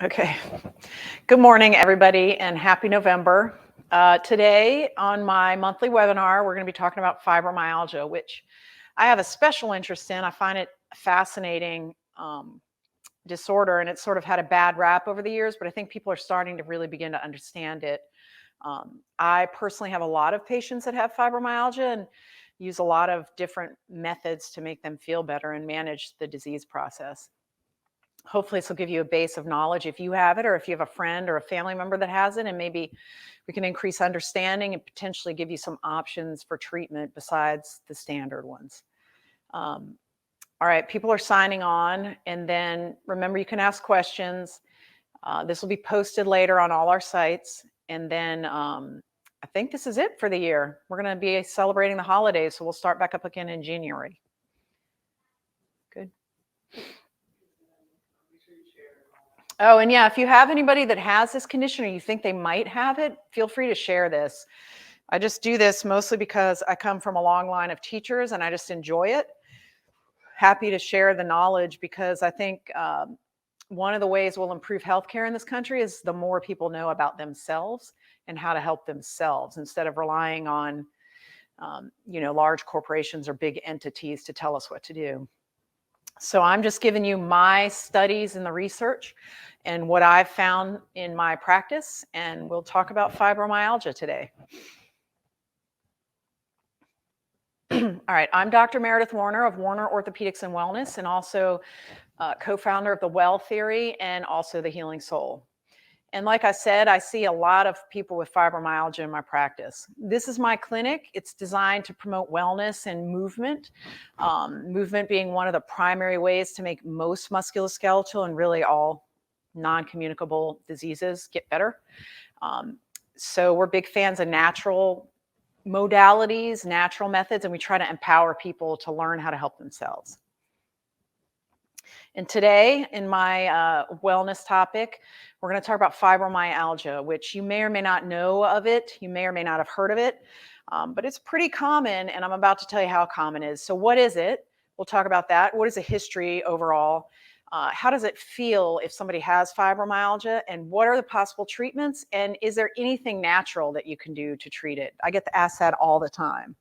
Okay. Good morning, everybody, and happy November. Today on my monthly webinar, we're going to be talking about fibromyalgia, which I have a special interest in. I find it a fascinating disorder, and it's sort of had a bad rap over the years, but I think people are starting to really begin to understand it. I personally have a lot of patients that have fibromyalgia and use a lot of different methods to make them feel better and manage the disease process. Hopefully this will give you a base of knowledge if you have it, or if you have a friend or a family member that has it, and maybe we can increase understanding and potentially give you some options for treatment besides the standard ones. All right, people are signing on, and then remember you can ask questions. This will be posted later on all our sites, and then I think this is it for the year. We're going to be celebrating the holidays, so we'll start back up again in January. Good. Oh, and yeah, if you have anybody that has this condition or you think they might have it, feel free to share this. I just do this mostly because I come from a long line of teachers and I just enjoy it. Happy to share the knowledge because I think one of the ways we'll improve healthcare in this country is the more people know about themselves and how to help themselves instead of relying on, large corporations or big entities to tell us what to do. So I'm just giving you my studies and the research and what I've found in my practice, and we'll talk about fibromyalgia today. All right, I'm Dr. Meredith Warner of Warner Orthopedics and Wellness, and also co-founder of the Well Theory and also the Healing Soul. And like I said, I see a lot of people with fibromyalgia in my practice. This is my clinic. It's designed to promote wellness and movement, movement being one of the primary ways to make most musculoskeletal and really all non-communicable diseases get better. So we're big fans of natural modalities, natural methods, and we try to empower people to learn how to help themselves. And today, in my wellness topic, we're going to talk about fibromyalgia, which you may or may not know of it. You may or may not have heard of it, but it's pretty common, and I'm about to tell you how common it is. So what is it? We'll talk about that. What is the history overall? How does it feel if somebody has fibromyalgia? And what are the possible treatments? And is there anything natural that you can do to treat it? I get asked that all the time.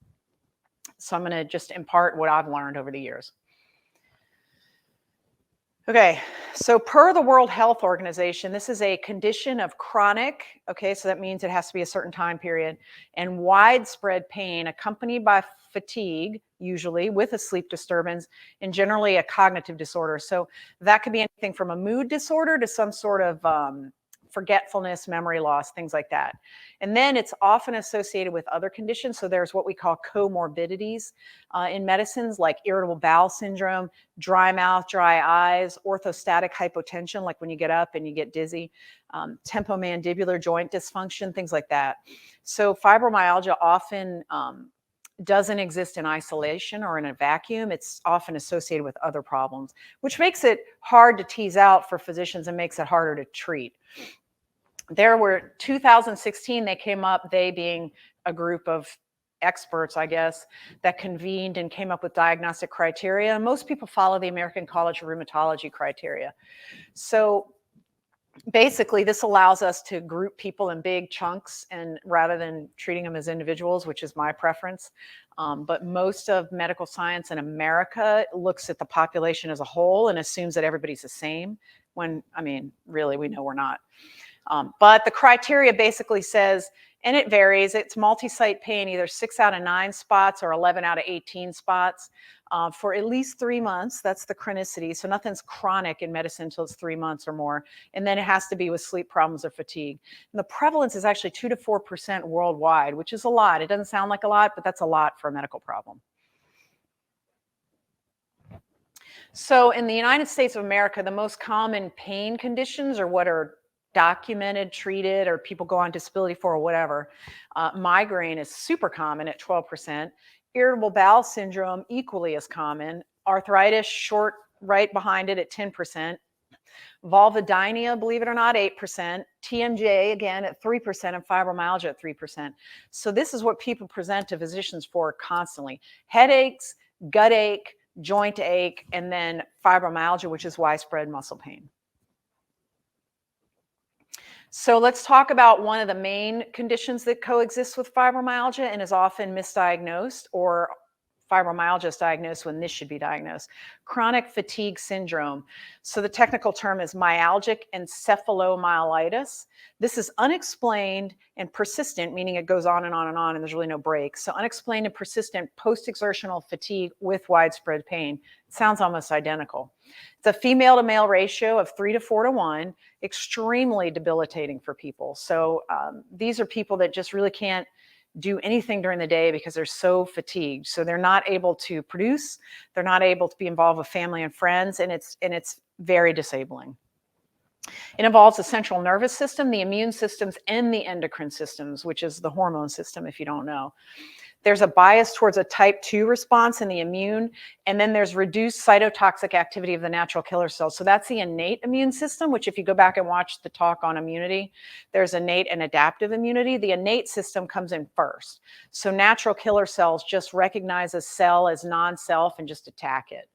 So I'm going to just impart what I've learned over the years. Okay, so per the World Health Organization, this is a condition of chronic, okay, so that means it has to be a certain time period, and widespread pain accompanied by fatigue, usually with a sleep disturbance, and generally a cognitive disorder. So that could be anything from a mood disorder to some sort of forgetfulness, memory loss, things like that. And then it's often associated with other conditions. So there's what we call comorbidities in medicines, like irritable bowel syndrome, dry mouth, dry eyes, orthostatic hypotension, like when you get up and you get dizzy, temporomandibular joint dysfunction, things like that. So fibromyalgia often doesn't exist in isolation or in a vacuum. It's often associated with other problems, which makes it hard to tease out for physicians and makes it harder to treat. There were 2016, they came up, they being a group of experts, I guess, that convened and came up with diagnostic criteria. And most people follow the American College of Rheumatology criteria. So basically, this allows us to group people in big chunks and rather than treating them as individuals, which is my preference. But most of medical science in America looks at the population as a whole and assumes that everybody's the same when, I mean, really, we know we're not. But the criteria basically says, and it varies, it's multi-site pain, either 6 out of 9 spots or 11 out of 18 spots for at least 3 months. That's the chronicity. So nothing's chronic in medicine until it's 3 months or more. And then it has to be with sleep problems or fatigue. And the prevalence is actually 2 to 4% worldwide, which is a lot. It doesn't sound like a lot, but that's a lot for a medical problem. So in the United States of America, the most common pain conditions are what are documented, treated, or people go on disability for or whatever. Migraine is super common at 12%. Irritable bowel syndrome, equally as common. Arthritis, short right behind it at 10%. Vulvodynia, believe it or not, 8%. TMJ, again, at 3%, and fibromyalgia at 3%. So this is what people present to physicians for constantly. Headaches, gut ache, joint ache, and then fibromyalgia, which is widespread muscle pain. So let's talk about one of the main conditions that coexists with fibromyalgia and is often misdiagnosed, or fibromyalgia is diagnosed when this should be diagnosed: chronic fatigue syndrome. So the technical term is myalgic encephalomyelitis. This is unexplained and persistent, meaning it goes on and on and on, and there's really no break. So unexplained and persistent post-exertional fatigue with widespread pain. It sounds almost identical. It's a female to male ratio of 3 to 4 to 1, extremely debilitating for people. So these are people that just really can't do anything during the day because they're so fatigued. So they're not able to produce, they're not able to be involved with family and friends, and it's very disabling. It involves the central nervous system, the immune systems, and the endocrine systems, which is the hormone system, if you don't know. There's a bias towards a type 2 response in the immune, and then there's reduced cytotoxic activity of the natural killer cells. So that's the innate immune system, which if you go back and watch the talk on immunity, there's innate and adaptive immunity. The innate system comes in first. So natural killer cells just recognize a cell as non-self and just attack it.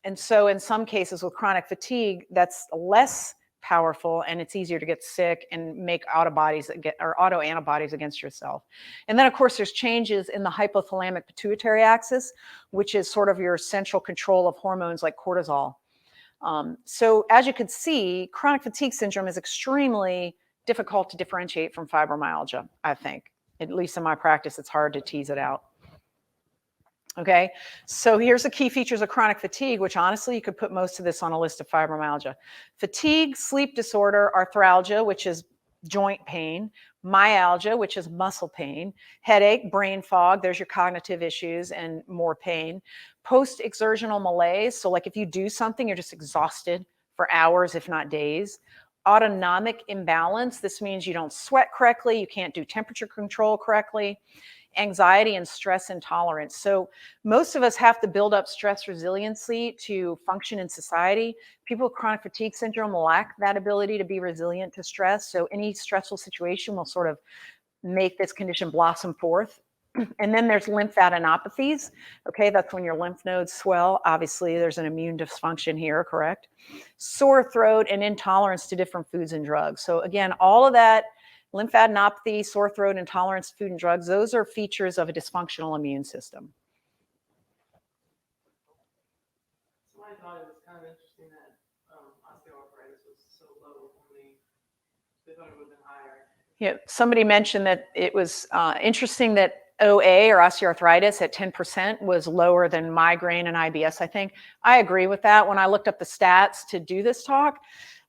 And so in some cases with chronic fatigue, that's less powerful, and it's easier to get sick and make autoantibodies against yourself. And then of course there's changes in the hypothalamic pituitary axis, which is sort of your central control of hormones like cortisol. So as you can see, chronic fatigue syndrome is extremely difficult to differentiate from fibromyalgia, I think. At least in my practice, it's hard to tease it out. Okay, so here's the key features of chronic fatigue, which honestly, you could put most of this on a list of fibromyalgia. Fatigue, sleep disorder, arthralgia, which is joint pain, myalgia, which is muscle pain, headache, brain fog, there's your cognitive issues and more pain, post-exertional malaise, so like if you do something, you're just exhausted for hours, if not days. Autonomic imbalance, this means you don't sweat correctly, you can't do temperature control correctly. Anxiety and stress intolerance. So most of us have to build up stress resiliency to function in society. People with chronic fatigue syndrome lack that ability to be resilient to stress. So any stressful situation will sort of make this condition blossom forth. And then there's lymphadenopathies. Okay, that's when your lymph nodes swell. Obviously, there's an immune dysfunction here, correct? Sore throat and intolerance to different foods and drugs. So again, all of that, lymphadenopathy, sore throat, intolerance to food and drugs, those are features of a dysfunctional immune system. So I thought it was kind of interesting that osteoarthritis was so low. They thought it would have been higher. Yeah, somebody mentioned that it was interesting that OA or osteoarthritis at 10% was lower than migraine and IBS, I think. I agree with that. When I looked up the stats to do this talk,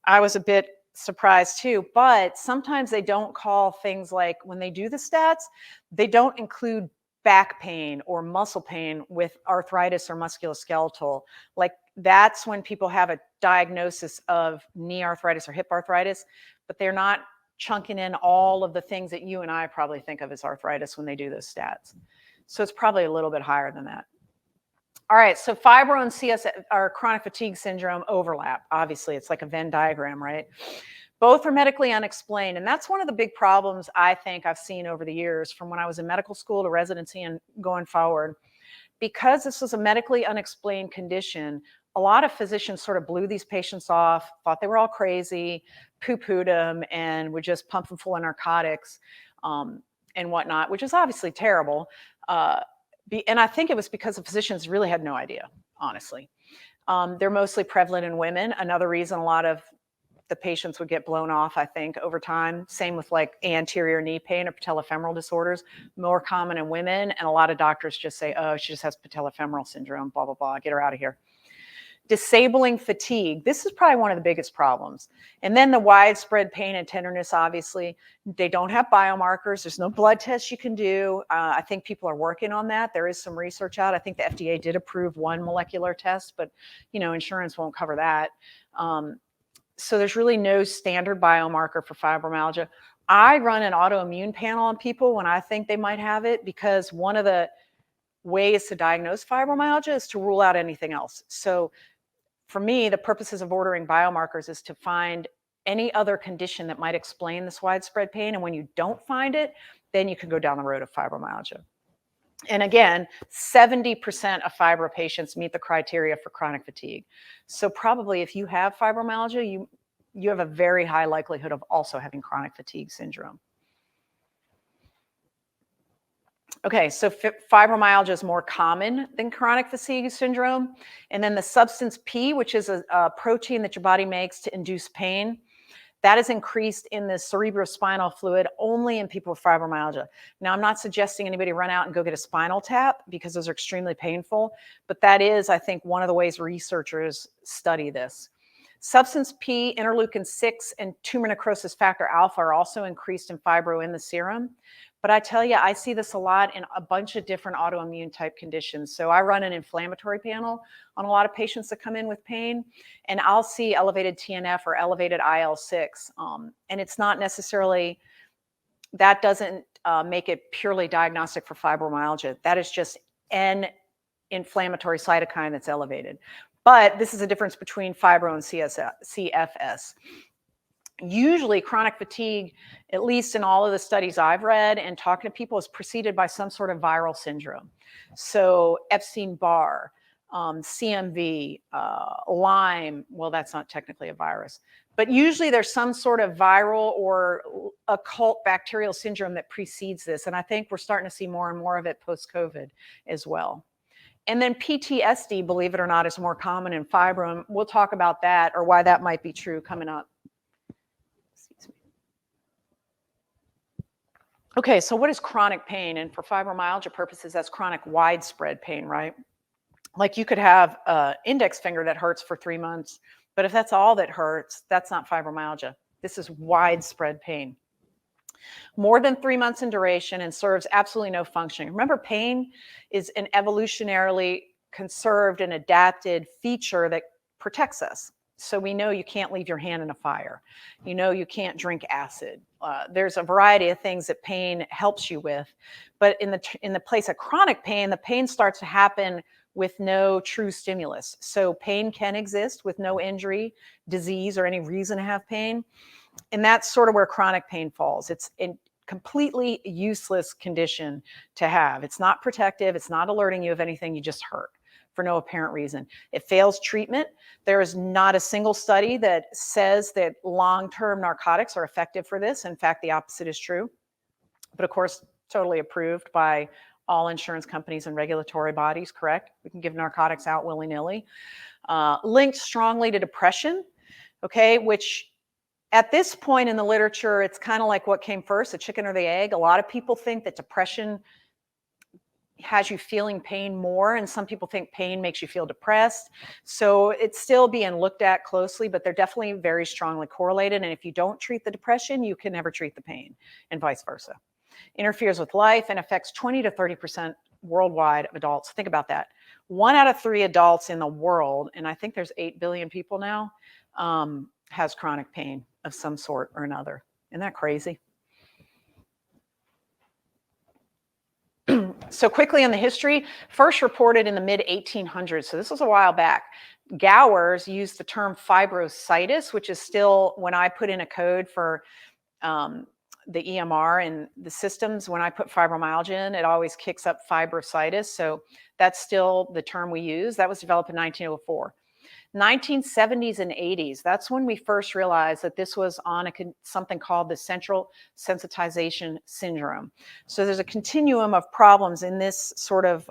I was a bit surprised too, but sometimes they don't call things like, when they do the stats, they don't include back pain or muscle pain with arthritis or musculoskeletal. Like that's when people have a diagnosis of knee arthritis or hip arthritis, but they're not chunking in all of the things that you and I probably think of as arthritis when they do those stats. So it's probably a little bit higher than that. All right, so fibro and CS or chronic fatigue syndrome overlap. Obviously, it's like a Venn diagram, right? Both are medically unexplained, and that's one of the big problems I think I've seen over the years from when I was in medical school to residency and going forward. Because this was a medically unexplained condition, a lot of physicians sort of blew these patients off, thought they were all crazy, poo-pooed them, and would just pump them full of narcotics and whatnot, which is obviously terrible. And I think it was because the physicians really had no idea, honestly. They're mostly prevalent in women. Another reason a lot of the patients would get blown off, I think, over time. Same with like anterior knee pain or patellofemoral disorders, more common in women. And a lot of doctors just say, oh, she just has patellofemoral syndrome, blah, blah, blah, get her out of here. Disabling fatigue. This is probably one of the biggest problems. And then the widespread pain and tenderness, obviously. They don't have biomarkers. There's no blood tests you can do. I think people are working on that. There is some research out. I think the FDA did approve one molecular test, but insurance won't cover that. So there's really no standard biomarker for fibromyalgia. I run an autoimmune panel on people when I think they might have it, because one of the ways to diagnose fibromyalgia is to rule out anything else. So for me, the purposes of ordering biomarkers is to find any other condition that might explain this widespread pain. And when you don't find it, then you can go down the road of fibromyalgia. And again, 70% of fibro patients meet the criteria for chronic fatigue. So probably if you have fibromyalgia, you have a very high likelihood of also having chronic fatigue syndrome. Okay, so fibromyalgia is more common than chronic fatigue syndrome. And then the substance P, which is a protein that your body makes to induce pain, that is increased in the cerebrospinal fluid only in people with fibromyalgia. Now, I'm not suggesting anybody run out and go get a spinal tap because those are extremely painful, but that is, I think, one of the ways researchers study this. Substance P, interleukin 6, and tumor necrosis factor alpha are also increased in fibro in the serum. But I tell you, I see this a lot in a bunch of different autoimmune type conditions. So I run an inflammatory panel on a lot of patients that come in with pain, and I'll see elevated TNF or elevated IL-6. And it's not necessarily, that doesn't make it purely diagnostic for fibromyalgia. That is just an inflammatory cytokine that's elevated. But this is a difference between fibro and CFS. Usually chronic fatigue, at least in all of the studies I've read and talking to people, is preceded by some sort of viral syndrome. So Epstein-Barr, CMV, Lyme, well, that's not technically a virus, but usually there's some sort of viral or occult bacterial syndrome that precedes this. And I think we're starting to see more and more of it post-COVID as well. And then PTSD, believe it or not, is more common in fibro. And we'll talk about that or why that might be true coming up. Okay, so what is chronic pain? And for fibromyalgia purposes, that's chronic widespread pain, right? Like you could have an index finger that hurts for 3 months, but if that's all that hurts, that's not fibromyalgia. This is widespread pain. More than 3 months in duration and serves absolutely no function. Remember, pain is an evolutionarily conserved and adapted feature that protects us. So we know you can't leave your hand in a fire. You know you can't drink acid. There's a variety of things that pain helps you with. But in the place of chronic pain, the pain starts to happen with no true stimulus. So pain can exist with no injury, disease, or any reason to have pain. And that's sort of where chronic pain falls. It's a completely useless condition to have. It's not protective. It's not alerting you of anything. You just hurt for no apparent reason. It fails treatment. There is not a single study that says that long-term narcotics are effective for this. In fact, the opposite is true. But of course, totally approved by all insurance companies and regulatory bodies, correct? We can give narcotics out willy-nilly. Linked strongly to depression, okay, which at this point in the literature, it's kind of like what came first, the chicken or the egg. A lot of people think that depression has you feeling pain more, and some people think pain makes you feel depressed. So it's still being looked at closely, but they're definitely very strongly correlated. And if you don't treat the depression, you can never treat the pain, and vice versa. Interferes with life and affects 20 to 30% worldwide of adults. Think about that. 1 out of 3 adults in the world, and I think there's 8 billion people now, has chronic pain of some sort or another. Isn't that crazy? So quickly on the history, first reported in the mid-1800s. So this was a while back. Gowers used the term fibrositis, which is still, when I put in a code for the EMR and the systems, when I put fibromyalgia in, it always kicks up fibrositis. So that's still the term we use. That was developed in 1904. 1970s and 80s, that's when we first realized that this was on something called the central sensitization syndrome. So there's a continuum of problems in this sort of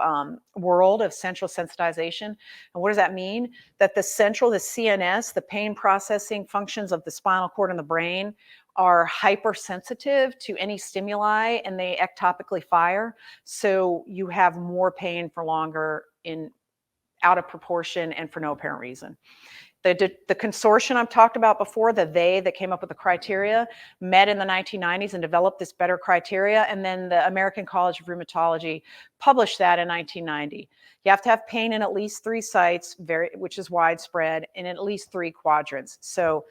world of central sensitization. And what does that mean? That the CNS, the pain processing functions of the spinal cord and the brain, are hypersensitive to any stimuli, and they ectopically fire. So you have more pain for longer out of proportion and for no apparent reason. The consortium I've talked about before, that came up with the criteria, met in the 1990s and developed this better criteria. And then the American College of Rheumatology published that in 1990. You have to have pain in at least 3 sites, which is widespread, and in at least 3 quadrants. So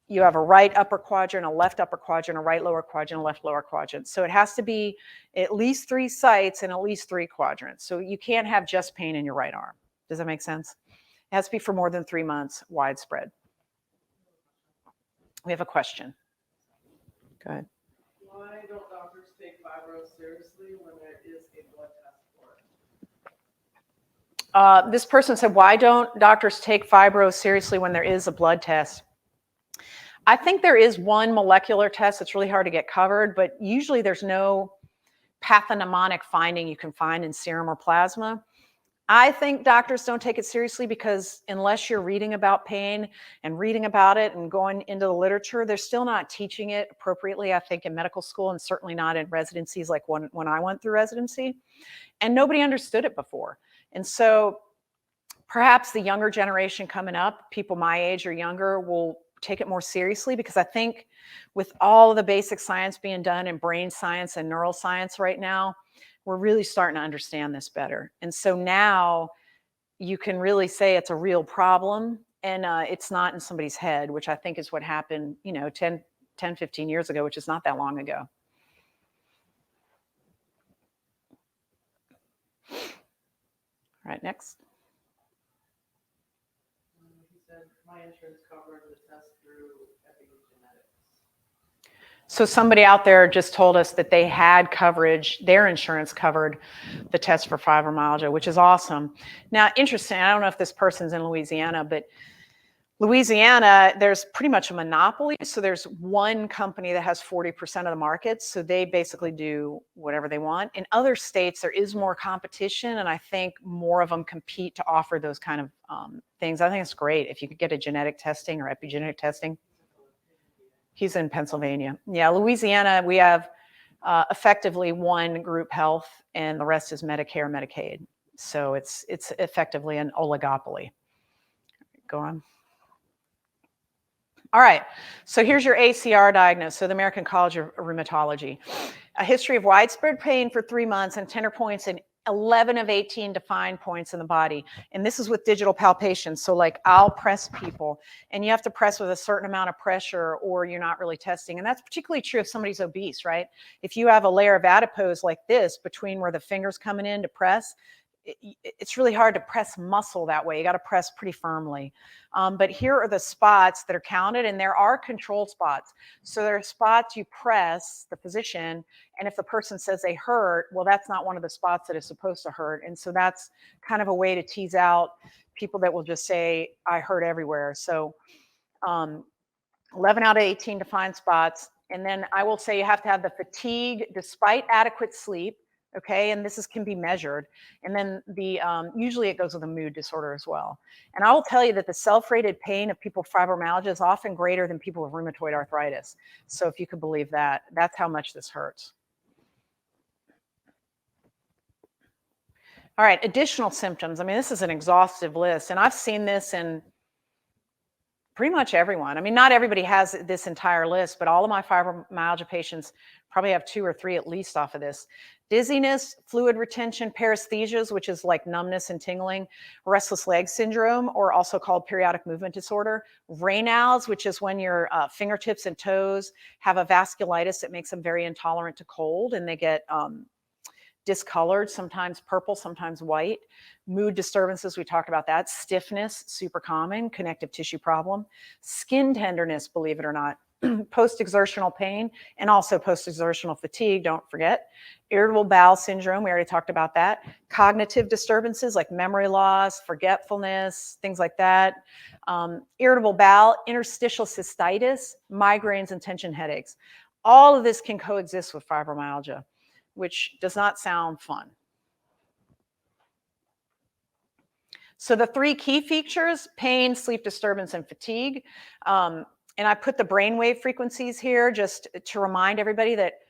you have a right upper quadrant, a left upper quadrant, a right lower quadrant, a left lower quadrant. So it has to be at least 3 sites and at least 3 quadrants. So you can't have just pain in your right arm. Does that make sense? It has to be for more than 3 months, widespread. We have a question. Go ahead. Why don't doctors take fibro seriously when there is a blood test for it? This person said, why don't doctors take fibro seriously when there is a blood test? I think there is one molecular test that's really hard to get covered, but usually there's no pathognomonic finding you can find in serum or plasma. I think doctors don't take it seriously because unless you're reading about pain and reading about it and going into the literature, they're still not teaching it appropriately, I think, in medical school, and certainly not in residencies like when I went through residency. And nobody understood it before. And so perhaps the younger generation coming up, people my age or younger, will take it more seriously, because I think with all of the basic science being done in brain science and neuroscience right now, we're really starting to understand this better. And so now you can really say it's a real problem, and it's not in somebody's head, which I think is what happened, 10, 15 years ago, which is not that long ago. All right, next. He said, my insurance covered the test through epigenetics. So somebody out there just told us that they had coverage, their insurance covered the test for fibromyalgia, which is awesome. Now, interesting, I don't know if this person's in Louisiana, but Louisiana, there's pretty much a monopoly. So there's one company that has 40% of the market. So they basically do whatever they want. In other states, there is more competition, and I think more of them compete to offer those kind of things. I think it's great if you could get a genetic testing or epigenetic testing. He's in Pennsylvania. Yeah, Louisiana, we have effectively one group health, and the rest is Medicare, Medicaid. So it's effectively an oligopoly. Go on. All right, so here's your ACR diagnosis, so the American College of Rheumatology. A history of widespread pain for 3 months and tender points in 11 of 18 defined points in the body. And this is with digital palpation. So like I'll press people, and you have to press with a certain amount of pressure or you're not really testing. And that's particularly true if somebody's obese, right? If you have a layer of adipose like this between where the finger's coming in to press, it's really hard to press muscle that way. You got to press pretty firmly. But here are the spots that are counted, and there are control spots. So there are spots you press, the physician, and if the person says they hurt, well, that's not one of the spots that is supposed to hurt. And so that's kind of a way to tease out people that will just say, I hurt everywhere. So 11 out of 18 defined spots. And then I will say you have to have the fatigue despite adequate sleep. Okay, and this can be measured. And then the usually it goes with a mood disorder as well. And I will tell you that the self-rated pain of people with fibromyalgia is often greater than people with rheumatoid arthritis. So if you could believe that, that's how much this hurts. All right, additional symptoms. I mean, this is an exhaustive list, and I've seen this in pretty much everyone. I mean, not everybody has this entire list, but all of my fibromyalgia patients probably have 2 or 3 at least off of this. Dizziness, fluid retention, paresthesias, which is like numbness and tingling, restless leg syndrome, or also called periodic movement disorder, Raynaud's, which is when your fingertips and toes have a vasculitis that makes them very intolerant to cold, and they get discolored, sometimes purple, sometimes white. Mood disturbances, we talked about that. Stiffness, super common. Connective tissue problem. Skin tenderness, believe it or not. Post-exertional pain, and also post-exertional fatigue, don't forget. Irritable bowel syndrome, we already talked about that. Cognitive disturbances like memory loss, forgetfulness, things like that. Irritable bowel, interstitial cystitis, migraines, and tension headaches. All of this can coexist with fibromyalgia, which does not sound fun. So the 3 key features: pain, sleep disturbance, and fatigue. And I put the brainwave frequencies here just to remind everybody that,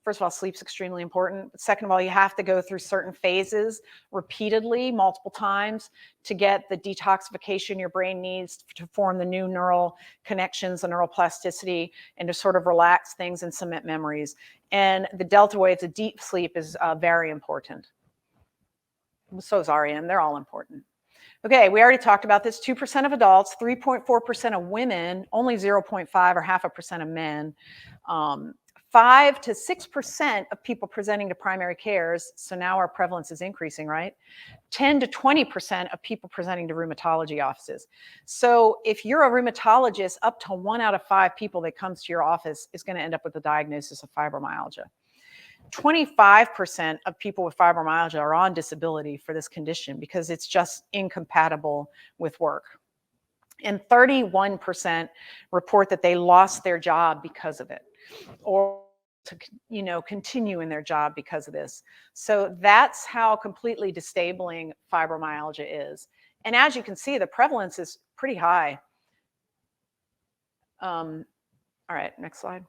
first of all, sleep's extremely important. But second of all, you have to go through certain phases repeatedly, multiple times, to get the detoxification your brain needs to form the new neural connections, the neuroplasticity, and to sort of relax things and cement memories. And the delta waves, the deep sleep, is very important. So is REM. They're all important. Okay, we already talked about this. 2% of adults, 3.4% of women, only 0.5 or 0.5% of men. 5 to 6% of people presenting to primary cares. So now our prevalence is increasing, right? 10 to 20% of people presenting to rheumatology offices. So if you're a rheumatologist, up to 1 out of 5 people that comes to your office is going to end up with a diagnosis of fibromyalgia. 25% of people with fibromyalgia are on disability for this condition because it's just incompatible with work. And 31% report that they lost their job because of it, or to continue in their job because of this. So that's how completely disabling fibromyalgia is. And as you can see, the prevalence is pretty high. All right, next slide.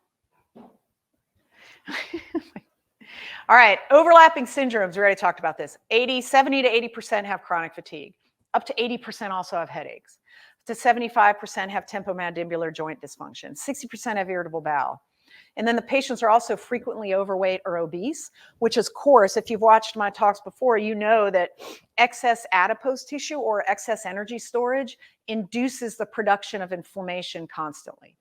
All right, overlapping syndromes. We already talked about this. 70 to 80% have chronic fatigue. Up to 80% also have headaches. Up to 75% have temporomandibular joint dysfunction. 60% have irritable bowel. And then the patients are also frequently overweight or obese, which is course, if you've watched my talks before, you know that excess adipose tissue or excess energy storage induces the production of inflammation constantly.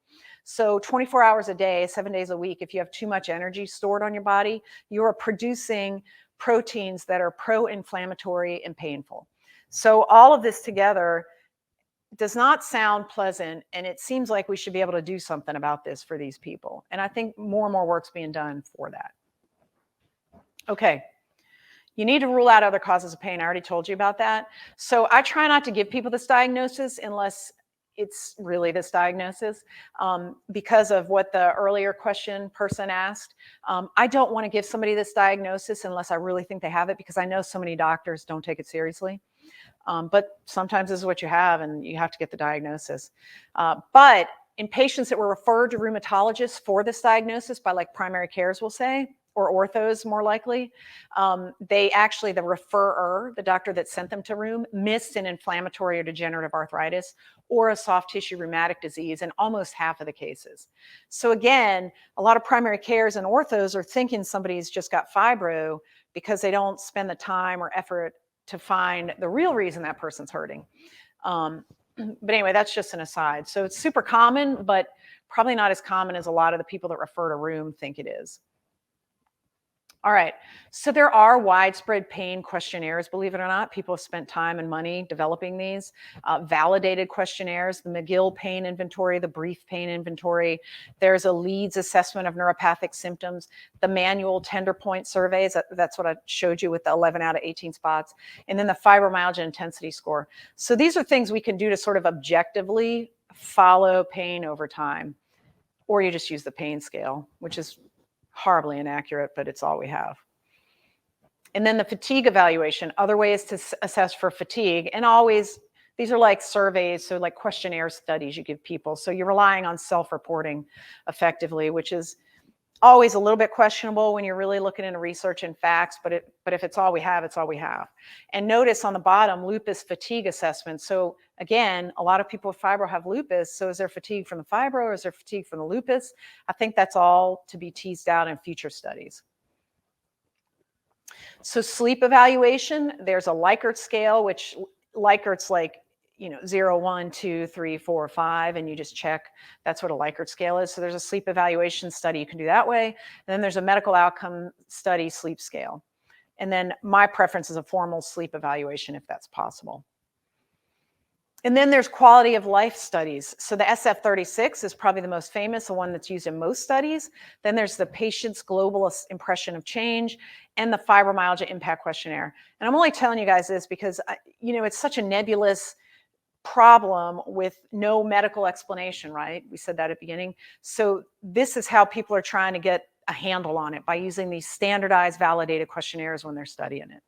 So 24 hours a day, 7 days a week, if you have too much energy stored on your body, you are producing proteins that are pro-inflammatory and painful. So all of this together does not sound pleasant, and it seems like we should be able to do something about this for these people. And I think more and more work's being done for that. Okay, you need to rule out other causes of pain. I already told you about that. So I try not to give people this diagnosis unless it's really this diagnosis, because of what the earlier question person asked. I don't want to give somebody this diagnosis unless I really think they have it, because I know so many doctors don't take it seriously. But sometimes this is what you have, and you have to get the diagnosis. But in patients that were referred to rheumatologists for this diagnosis by like primary cares, we'll say, or orthos more likely, they actually, the referrer, the doctor that sent them to rheum, missed an inflammatory or degenerative arthritis or a soft tissue rheumatic disease in almost half of the cases. So again, a lot of primary cares and orthos are thinking somebody's just got fibro because they don't spend the time or effort to find the real reason that person's hurting. But anyway, that's just an aside. So it's super common, but probably not as common as a lot of the people that refer to rheum think it is. All right, so there are widespread pain questionnaires, believe it or not. People have spent time and money developing these validated questionnaires, the McGill pain inventory, the brief pain inventory. There's a Leeds assessment of neuropathic symptoms, the manual tender point surveys, that's what I showed you with the 11 out of 18 spots, and then the fibromyalgia intensity score. So these are things we can do to sort of objectively follow pain over time, or you just use the pain scale, which is horribly inaccurate, but it's all we have. And then the fatigue evaluation, other ways to assess for fatigue, and always, these are like surveys, so like questionnaire studies you give people. So you're relying on self-reporting effectively, which is always a little bit questionable when you're really looking into research and facts, but if it's all we have, it's all we have. And notice on the bottom, lupus fatigue assessment. So again, a lot of people with fibro have lupus. So is there fatigue from the fibro, or is there fatigue from the lupus? I think that's all to be teased out in future studies. So sleep evaluation, there's a Likert scale, which Likert's like, 0, 1, 2, 3, 4, 5, and you just check. That's what a Likert scale is. So there's a sleep evaluation study you can do that way. And then there's a medical outcome study sleep scale. And then my preference is a formal sleep evaluation if that's possible. And then there's quality of life studies. So the SF-36 is probably the most famous, the one that's used in most studies. Then there's the patient's global impression of change and the fibromyalgia impact questionnaire. And I'm only telling you guys this because, it's such a nebulous problem with no medical explanation, right? We said that at the beginning. So this is how people are trying to get a handle on it, by using these standardized, validated questionnaires when they're studying it.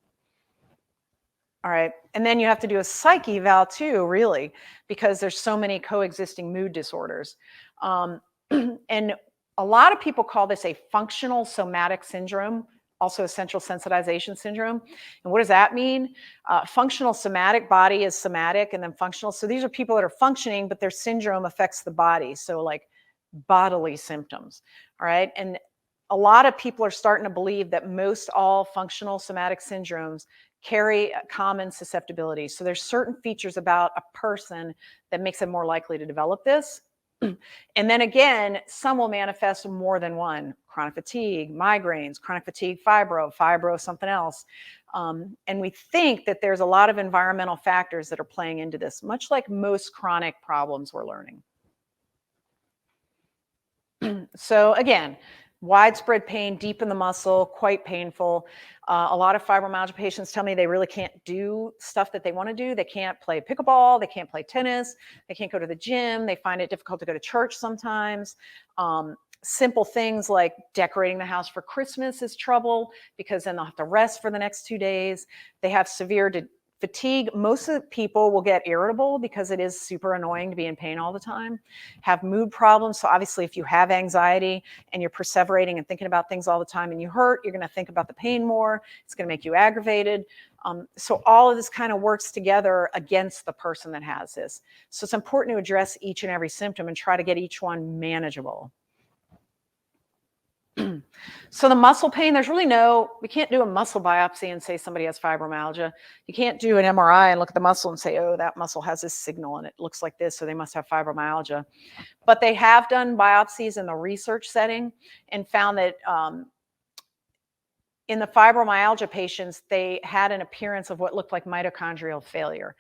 All right, and then you have to do a psych eval too, really, because there's so many coexisting mood disorders. And a lot of people call this a functional somatic syndrome, also essential sensitization syndrome. And what does that mean? Functional somatic, body is somatic, and then functional. So these are people that are functioning, but their syndrome affects the body. So like bodily symptoms, all right? And a lot of people are starting to believe that most all functional somatic syndromes carry common susceptibility. So there's certain features about a person that makes them more likely to develop this. And then again, some will manifest more than one: chronic fatigue, migraines, chronic fatigue, fibro, something else. And we think that there's a lot of environmental factors that are playing into this, much like most chronic problems we're learning. So again, Widespread pain deep in the muscle, quite painful. A lot of fibromyalgia patients tell me they really can't do stuff that they want to do. They can't play pickleball, they can't play tennis, they can't go to the gym, they find it difficult to go to church sometimes. Simple things like decorating the house for Christmas is trouble because then they'll have to rest for the next 2 days. They have severe fatigue. Most of the people will get irritable because it is super annoying to be in pain all the time. Have mood problems. So obviously if you have anxiety and you're perseverating and thinking about things all the time and you hurt, you're going to think about the pain more. It's going to make you aggravated. So all of this kind of works together against the person that has this. So it's important to address each and every symptom and try to get each one manageable. So the muscle pain, we can't do a muscle biopsy and say somebody has fibromyalgia. You can't do an MRI and look at the muscle and say, oh, that muscle has this signal and it looks like this, so they must have fibromyalgia. But they have done biopsies in the research setting and found that in the fibromyalgia patients, they had an appearance of what looked like mitochondrial failure.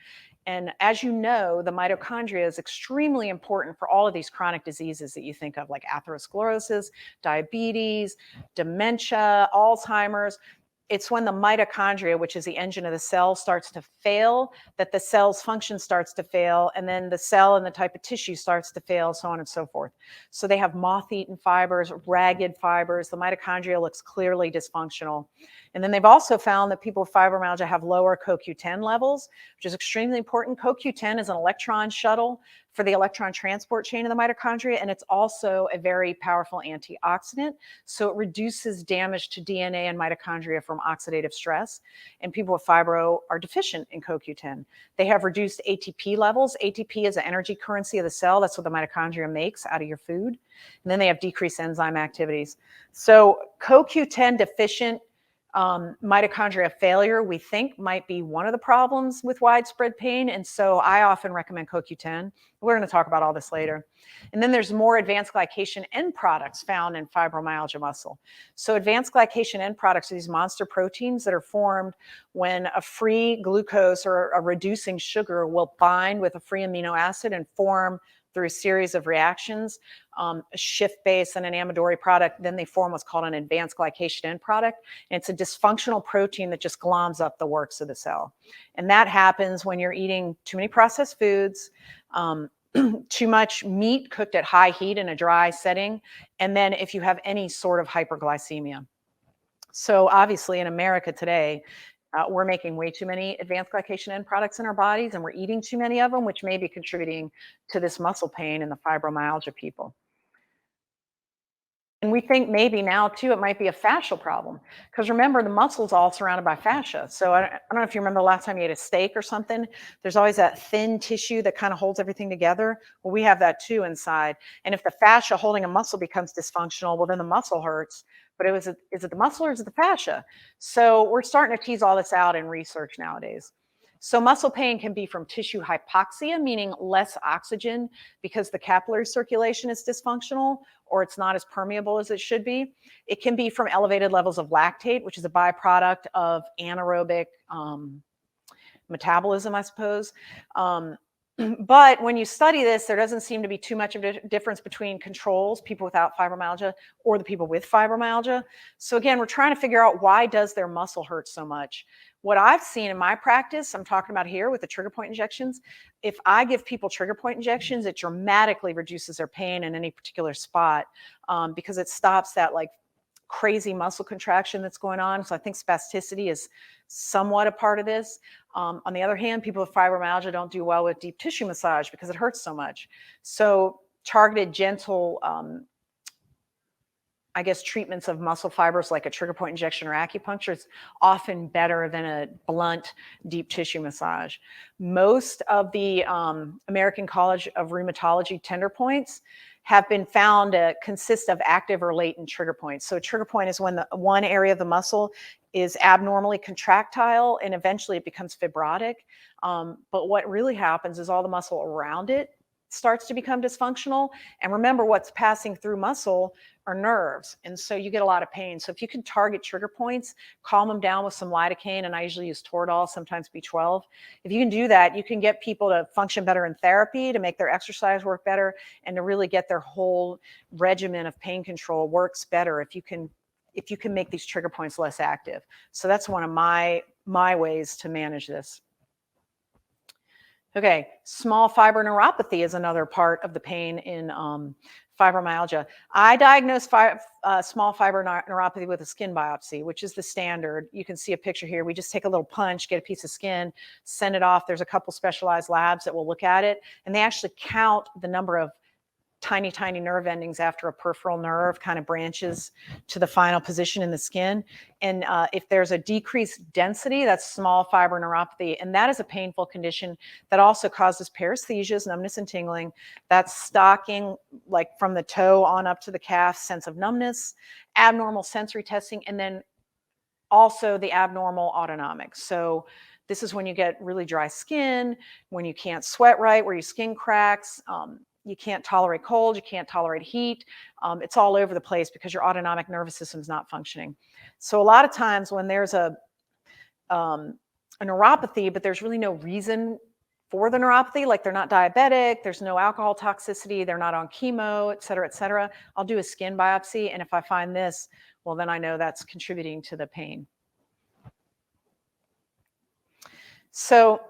And as you know, the mitochondria is extremely important for all of these chronic diseases that you think of, like atherosclerosis, diabetes, dementia, Alzheimer's. It's when the mitochondria, which is the engine of the cell, starts to fail, that the cell's function starts to fail, and then the cell and the type of tissue starts to fail, so on and so forth. So they have moth-eaten fibers, ragged fibers. The mitochondria looks clearly dysfunctional. And then they've also found that people with fibromyalgia have lower CoQ10 levels, which is extremely important. CoQ10 is an electron shuttle for the electron transport chain of the mitochondria, and it's also a very powerful antioxidant. So it reduces damage to DNA and mitochondria from oxidative stress. And people with fibro are deficient in CoQ10. They have reduced ATP levels. ATP is the energy currency of the cell. That's what the mitochondria makes out of your food. And then they have decreased enzyme activities. So CoQ10 deficient mitochondria failure, we think, might be one of the problems with widespread pain. And so I often recommend CoQ10. We're going to talk about all this later. And then there's more advanced glycation end products found in fibromyalgia muscle. So advanced glycation end products are these monster proteins that are formed when a free glucose or a reducing sugar will bind with a free amino acid and form through a series of reactions, a Schiff base and an Amadori product. Then they form what's called an advanced glycation end product. And it's a dysfunctional protein that just gloms up the works of the cell. And that happens when you're eating too many processed foods, too much meat cooked at high heat in a dry setting, and then if you have any sort of hyperglycemia. So obviously in America today, we're making way too many advanced glycation end products in our bodies, and we're eating too many of them, which may be contributing to this muscle pain in the fibromyalgia people. And we think maybe now too, it might be a fascial problem. Because remember, the muscle's all surrounded by fascia. So I don't know if you remember the last time you ate a steak or something, there's always that thin tissue that kind of holds everything together. Well, we have that too inside. And if the fascia holding a muscle becomes dysfunctional, well, then the muscle hurts. But is it the muscle or is it the fascia? So we're starting to tease all this out in research nowadays. So muscle pain can be from tissue hypoxia, meaning less oxygen because the capillary circulation is dysfunctional or it's not as permeable as it should be. It can be from elevated levels of lactate, which is a byproduct of anaerobic metabolism, I suppose. But when you study this, there doesn't seem to be too much of a difference between controls, people without fibromyalgia, or the people with fibromyalgia. So again, we're trying to figure out why does their muscle hurt so much? What I've seen in my practice, I'm talking about here with the trigger point injections, if I give people trigger point injections, it dramatically reduces their pain in any particular spot because it stops that like crazy muscle contraction that's going on. So I think spasticity is somewhat a part of this. On the other hand, people with fibromyalgia don't do well with deep tissue massage because it hurts so much. So targeted, gentle, I guess, treatments of muscle fibers like a trigger point injection or acupuncture is often better than a blunt deep tissue massage. Most of the American College of Rheumatology tender points have been found to consist of active or latent trigger points. So a trigger point is when the one area of the muscle is abnormally contractile and eventually it becomes fibrotic. But what really happens is all the muscle around it starts to become dysfunctional. And remember, what's passing through muscle are nerves. And so you get a lot of pain. So if you can target trigger points, calm them down with some lidocaine, and I usually use Toradol, sometimes B12. If you can do that, you can get people to function better in therapy, to make their exercise work better, and to really get their whole regimen of pain control works better if you can make these trigger points less active. So that's one of my ways to manage this. Okay, small fiber neuropathy is another part of the pain in fibromyalgia. I diagnosed small fiber neuropathy with a skin biopsy, which is the standard. You can see a picture here. We just take a little punch, get a piece of skin, send it off. There's a couple specialized labs that will look at it, and they actually count the number of tiny, tiny nerve endings after a peripheral nerve kind of branches to the final position in the skin. And if there's a decreased density, that's small fiber neuropathy. And that is a painful condition that also causes paresthesias, numbness and tingling. That's stocking, like from the toe on up to the calf, sense of numbness, abnormal sensory testing, and then also the abnormal autonomic. So this is when you get really dry skin, when you can't sweat right, where your skin cracks, you can't tolerate cold, you can't tolerate heat. It's all over the place because your autonomic nervous system is not functioning. So a lot of times when there's a neuropathy, but there's really no reason for the neuropathy, like they're not diabetic, there's no alcohol toxicity, they're not on chemo, et cetera, I'll do a skin biopsy. And if I find this, well, then I know that's contributing to the pain. So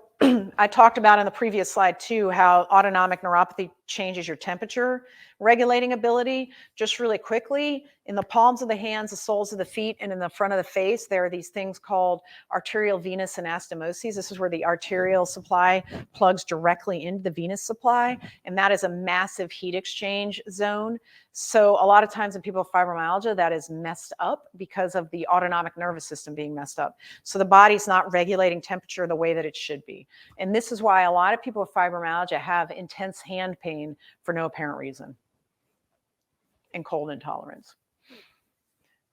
I talked about in the previous slide too, how autonomic neuropathy changes your temperature regulating ability. Just really quickly, in the palms of the hands, the soles of the feet, and in the front of the face, there are these things called arterial venous anastomoses. This is where the arterial supply plugs directly into the venous supply, and that is a massive heat exchange zone. So a lot of times in people with fibromyalgia, that is messed up because of the autonomic nervous system being messed up. So the body's not regulating temperature the way that it should be. And this is why a lot of people with fibromyalgia have intense hand pain for no apparent reason, and cold intolerance.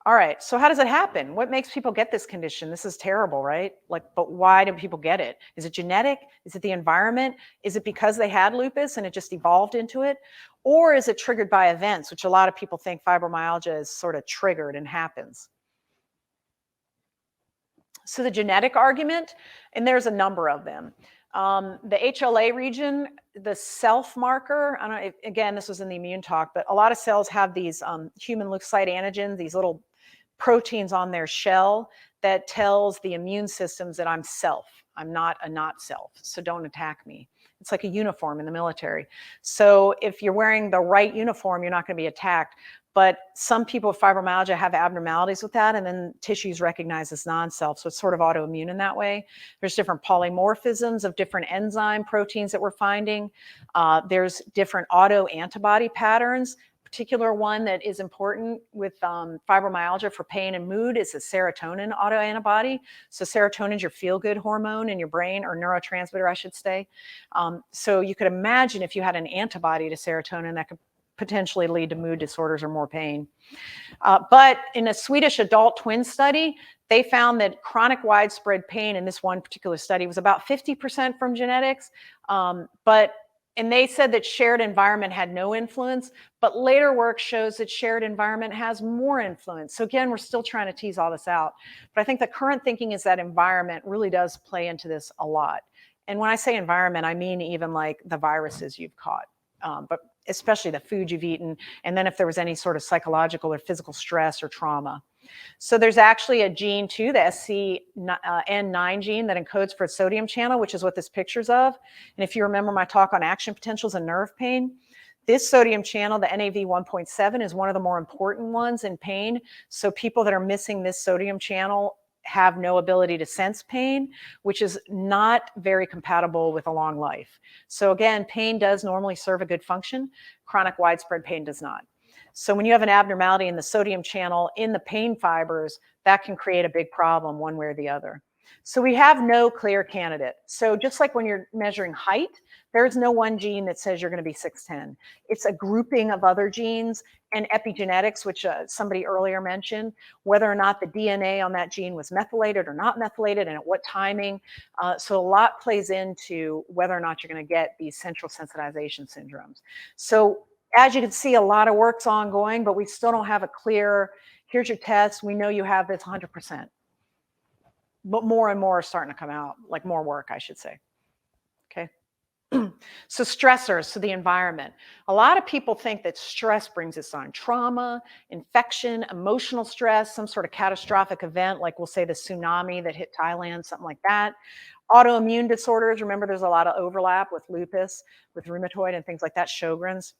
All right, so how does it happen? What makes people get this condition? This is terrible, right? But why do people get it? Is it genetic? Is it the environment? Is it because they had lupus and it just evolved into it? Or is it triggered by events, which a lot of people think fibromyalgia is sort of triggered and happens? So the genetic argument, and there's a number of them. The HLA region, the self marker, I don't know, again, this was in the immune talk, but a lot of cells have these human leukocyte antigens, these little proteins on their shell that tells the immune systems that I'm self. I'm not a not self, so don't attack me. It's like a uniform in the military. So if you're wearing the right uniform, you're not going to be attacked. But some people with fibromyalgia have abnormalities with that, and then tissues recognize as non-self, so it's sort of autoimmune in that way. There's different polymorphisms of different enzyme proteins that we're finding. There's different autoantibody patterns. Particular one that is important with fibromyalgia for pain and mood is a serotonin autoantibody. So serotonin is your feel-good hormone in your brain, or neurotransmitter, I should say. So you could imagine if you had an antibody to serotonin, that could potentially lead to mood disorders or more pain. But in a Swedish adult twin study, they found that chronic widespread pain in this one particular study was about 50% from genetics. And they said that shared environment had no influence, but later work shows that shared environment has more influence. So again, we're still trying to tease all this out. But I think the current thinking is that environment really does play into this a lot. And when I say environment, I mean even like the viruses you've caught, but especially the food you've eaten, and then if there was any sort of psychological or physical stress or trauma. So there's actually a gene too, the SCN9 gene, that encodes for a sodium channel, which is what this picture's of. And if you remember my talk on action potentials and nerve pain, this sodium channel, the NAV1.7, is one of the more important ones in pain. So people that are missing this sodium channel have no ability to sense pain, which is not very compatible with a long life. So again, pain does normally serve a good function. Chronic widespread pain does not. So when you have an abnormality in the sodium channel in the pain fibers, that can create a big problem one way or the other. So we have no clear candidate. So just like when you're measuring height, there's no one gene that says you're going to be 6'10". It's a grouping of other genes and epigenetics, which somebody earlier mentioned, whether or not the DNA on that gene was methylated or not methylated and at what timing. So a lot plays into whether or not you're going to get these central sensitization syndromes. So as you can see, a lot of work's ongoing, but we still don't have a clear, here's your test, we know you have this 100%. But more and more are starting to come out, like more work, I should say. Okay. So stressors, so the environment. A lot of people think that stress brings us on. Trauma, infection, emotional stress, some sort of catastrophic event, like we'll say the tsunami that hit Thailand, something like that. Autoimmune disorders, remember there's a lot of overlap with lupus, with rheumatoid and things like that, Sjogren's.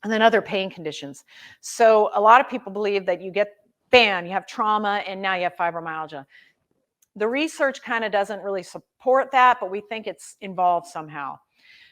And then other pain conditions. So a lot of people believe that you get, bam, you have trauma and now you have fibromyalgia. The research kind of doesn't really support that, but we think it's involved somehow.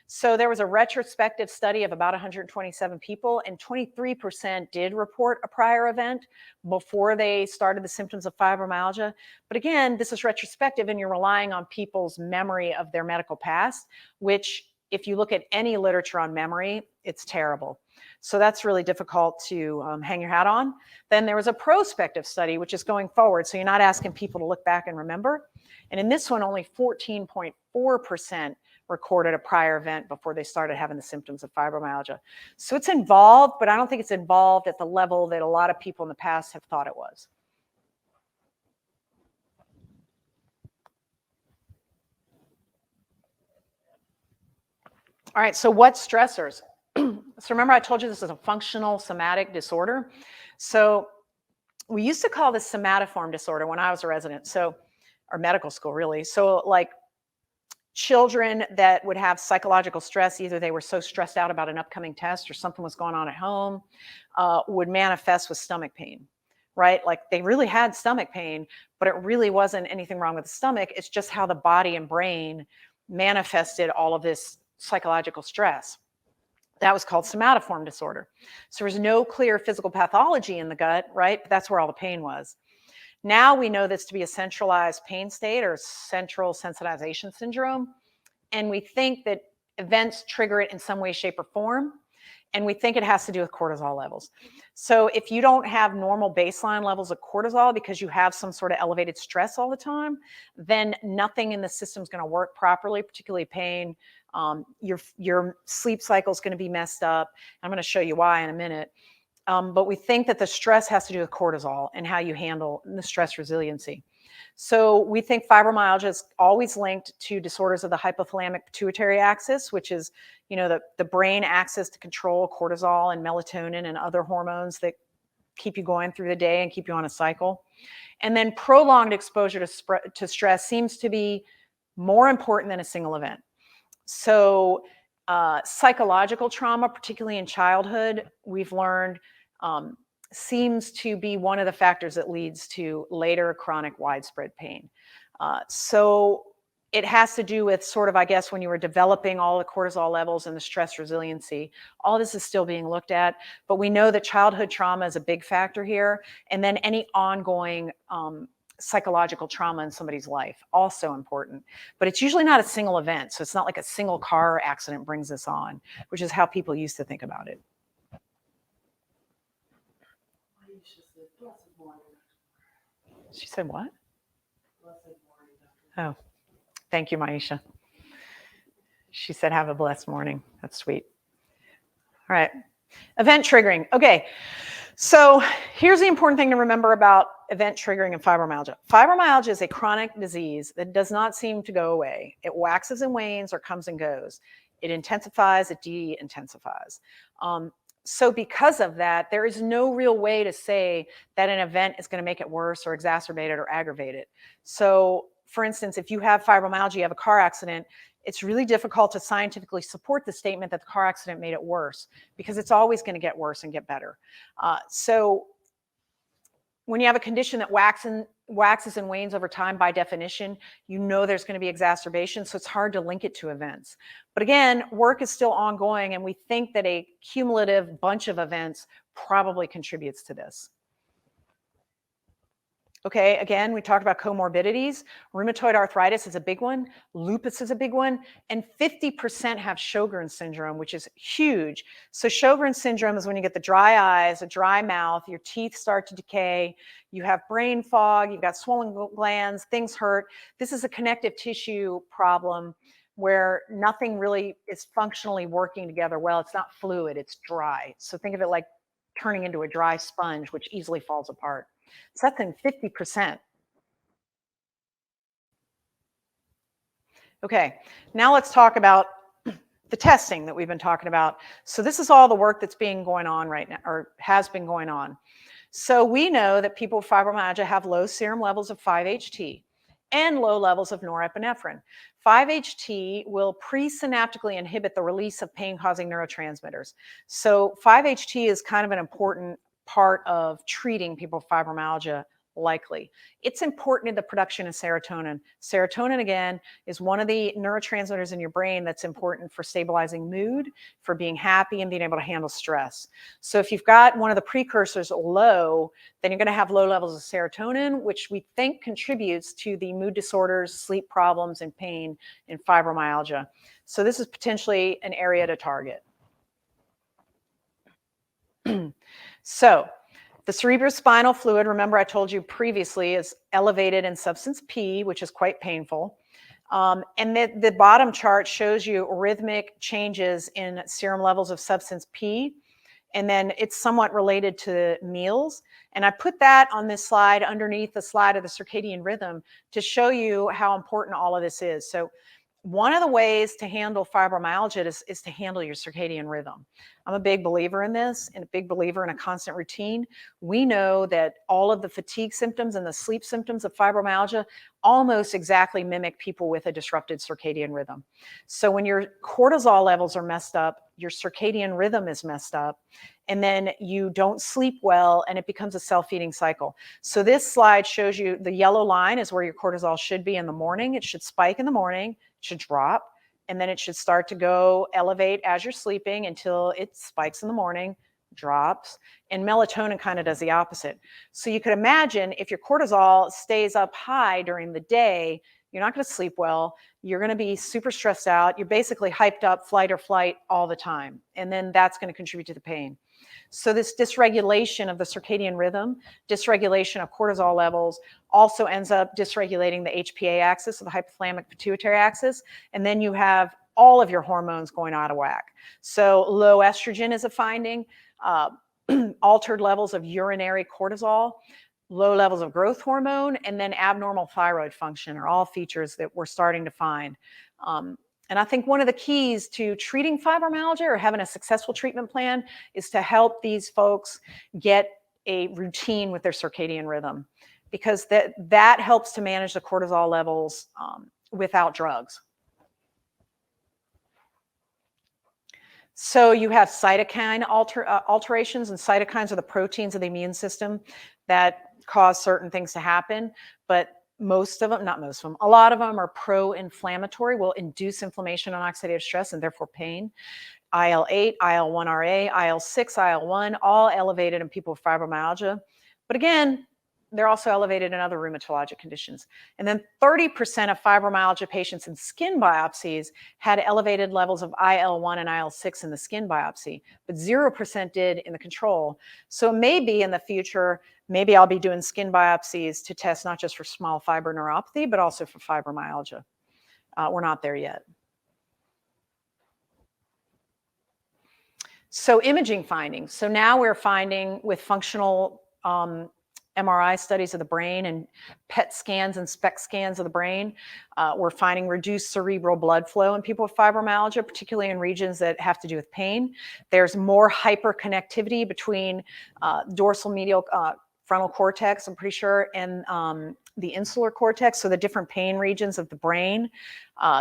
So there was a retrospective study of about 127 people, and 23% did report a prior event before they started the symptoms of fibromyalgia. But again, this is retrospective, and you're relying on people's memory of their medical past, which if you look at any literature on memory, it's terrible. So that's really difficult to hang your hat on. Then there was a prospective study, which is going forward. So you're not asking people to look back and remember. And in this one, only 14.4% recorded a prior event before they started having the symptoms of fibromyalgia. So it's involved, but I don't think it's involved at the level that a lot of people in the past have thought it was. All right, so what's stressors? So remember I told you this is a functional somatic disorder. So we used to call this somatoform disorder when I was a resident, so, or medical school really. So like children that would have psychological stress, either they were so stressed out about an upcoming test or something was going on at home, would manifest with stomach pain, right? Like they really had stomach pain, but it really wasn't anything wrong with the stomach. It's just how the body and brain manifested all of this psychological stress. That was called somatoform disorder. So there's no clear physical pathology in the gut, right? But that's where all the pain was. Now we know this to be a centralized pain state or central sensitization syndrome. And we think that events trigger it in some way, shape, or form. And we think it has to do with cortisol levels. So if you don't have normal baseline levels of cortisol because you have some sort of elevated stress all the time, then nothing in the system is going to work properly, particularly pain. Your sleep cycle is going to be messed up. I'm going to show you why in a minute. But we think that the stress has to do with cortisol and how you handle the stress resiliency. So we think fibromyalgia is always linked to disorders of the hypothalamic pituitary axis, which is, you know, the brain axis to control cortisol and melatonin and other hormones that keep you going through the day and keep you on a cycle. And then prolonged exposure to stress seems to be more important than a single event. So psychological trauma, particularly in childhood, we've learned seems to be one of the factors that leads to later chronic widespread pain. So it has to do with sort of, I guess, when you were developing all the cortisol levels and the stress resiliency. All this is still being looked at, but we know that childhood trauma is a big factor here. And then any ongoing psychological trauma in somebody's life, also important. But it's usually not a single event. So it's not like a single car accident brings this on, which is how people used to think about it. She said what? Oh, thank you, Maisha. She said, have a blessed morning. That's sweet. All right. Event triggering. Okay. So here's the important thing to remember about event triggering and fibromyalgia. Fibromyalgia is a chronic disease that does not seem to go away. It waxes and wanes or comes and goes. It intensifies, it de-intensifies. So because of that, there is no real way to say that an event is going to make it worse or exacerbate it or aggravate it. So for instance, if you have fibromyalgia, you have a car accident, it's really difficult to scientifically support the statement that the car accident made it worse because it's always going to get worse and get better. So when you have a condition that waxes and wanes over time, by definition, you know there's going to be exacerbation, so it's hard to link it to events. But again, work is still ongoing, and we think that a cumulative bunch of events probably contributes to this. Okay, again, we talked about comorbidities. Rheumatoid arthritis is a big one. Lupus is a big one. And 50% have Sjogren's syndrome, which is huge. So Sjogren's syndrome is when you get the dry eyes, a dry mouth, your teeth start to decay, you have brain fog, you've got swollen glands, things hurt. This is a connective tissue problem where nothing really is functionally working together well. It's not fluid, it's dry. So think of it like turning into a dry sponge, which easily falls apart. So that's in 50%. Okay, now let's talk about the testing that we've been talking about. So this is all the work that's being going on right now, or has been going on. So we know that people with fibromyalgia have low serum levels of 5-HT and low levels of norepinephrine. 5-HT will presynaptically inhibit the release of pain-causing neurotransmitters. So 5-HT is kind of an important part of treating people with fibromyalgia likely. It's important in the production of serotonin. Serotonin, again, is one of the neurotransmitters in your brain that's important for stabilizing mood, for being happy, and being able to handle stress. So if you've got one of the precursors low, then you're going to have low levels of serotonin, which we think contributes to the mood disorders, sleep problems, and pain in fibromyalgia. So this is potentially an area to target. So the cerebrospinal fluid, remember I told you previously, is elevated in substance P, which is quite painful. And the bottom chart shows you rhythmic changes in serum levels of substance P. And then it's somewhat related to meals. And I put that on this slide underneath the slide of the circadian rhythm to show you how important all of this is. So one of the ways to handle fibromyalgia is to handle your circadian rhythm. I'm a big believer in this and a big believer in a constant routine. We know that all of the fatigue symptoms and the sleep symptoms of fibromyalgia almost exactly mimic people with a disrupted circadian rhythm. So when your cortisol levels are messed up, your circadian rhythm is messed up, and then you don't sleep well and it becomes a self-feeding cycle. So this slide shows you the yellow line is where your cortisol should be in the morning. It should spike in the morning, should drop, and then it should start to go elevate as you're sleeping until it spikes in the morning, drops, and melatonin kind of does the opposite. So you could imagine if your cortisol stays up high during the day, you're not going to sleep well, you're going to be super stressed out, you're basically hyped up, fight or flight all the time, and then that's going to contribute to the pain. So this dysregulation of the circadian rhythm, dysregulation of cortisol levels, also ends up dysregulating the HPA axis, of the hypothalamic pituitary axis, and then you have all of your hormones going out of whack. So low estrogen is a finding, altered levels of urinary cortisol, low levels of growth hormone, and then abnormal thyroid function are all features that we're starting to find. And I think one of the keys to treating fibromyalgia or having a successful treatment plan is to help these folks get a routine with their circadian rhythm, because that helps to manage the cortisol levels without drugs. So you have cytokine alterations, and cytokines are the proteins of the immune system that cause certain things to happen, but most of them, not most of them, a lot of them are pro-inflammatory, will induce inflammation and oxidative stress and therefore pain. IL-8, IL-1RA, IL-6, IL-1, all elevated in people with fibromyalgia. But again, they're also elevated in other rheumatologic conditions. And then 30% of fibromyalgia patients in skin biopsies had elevated levels of IL-1 and IL-6 in the skin biopsy, but 0% did in the control. So maybe in the future, maybe I'll be doing skin biopsies to test not just for small fiber neuropathy, but also for fibromyalgia. We're not there yet. So imaging findings. So now we're finding with functional MRI studies of the brain and PET scans and SPECT scans of the brain, we're finding reduced cerebral blood flow in people with fibromyalgia, particularly in regions that have to do with pain. There's more hyperconnectivity between dorsal medial frontal cortex, I'm pretty sure, and the insular cortex, so the different pain regions of the brain.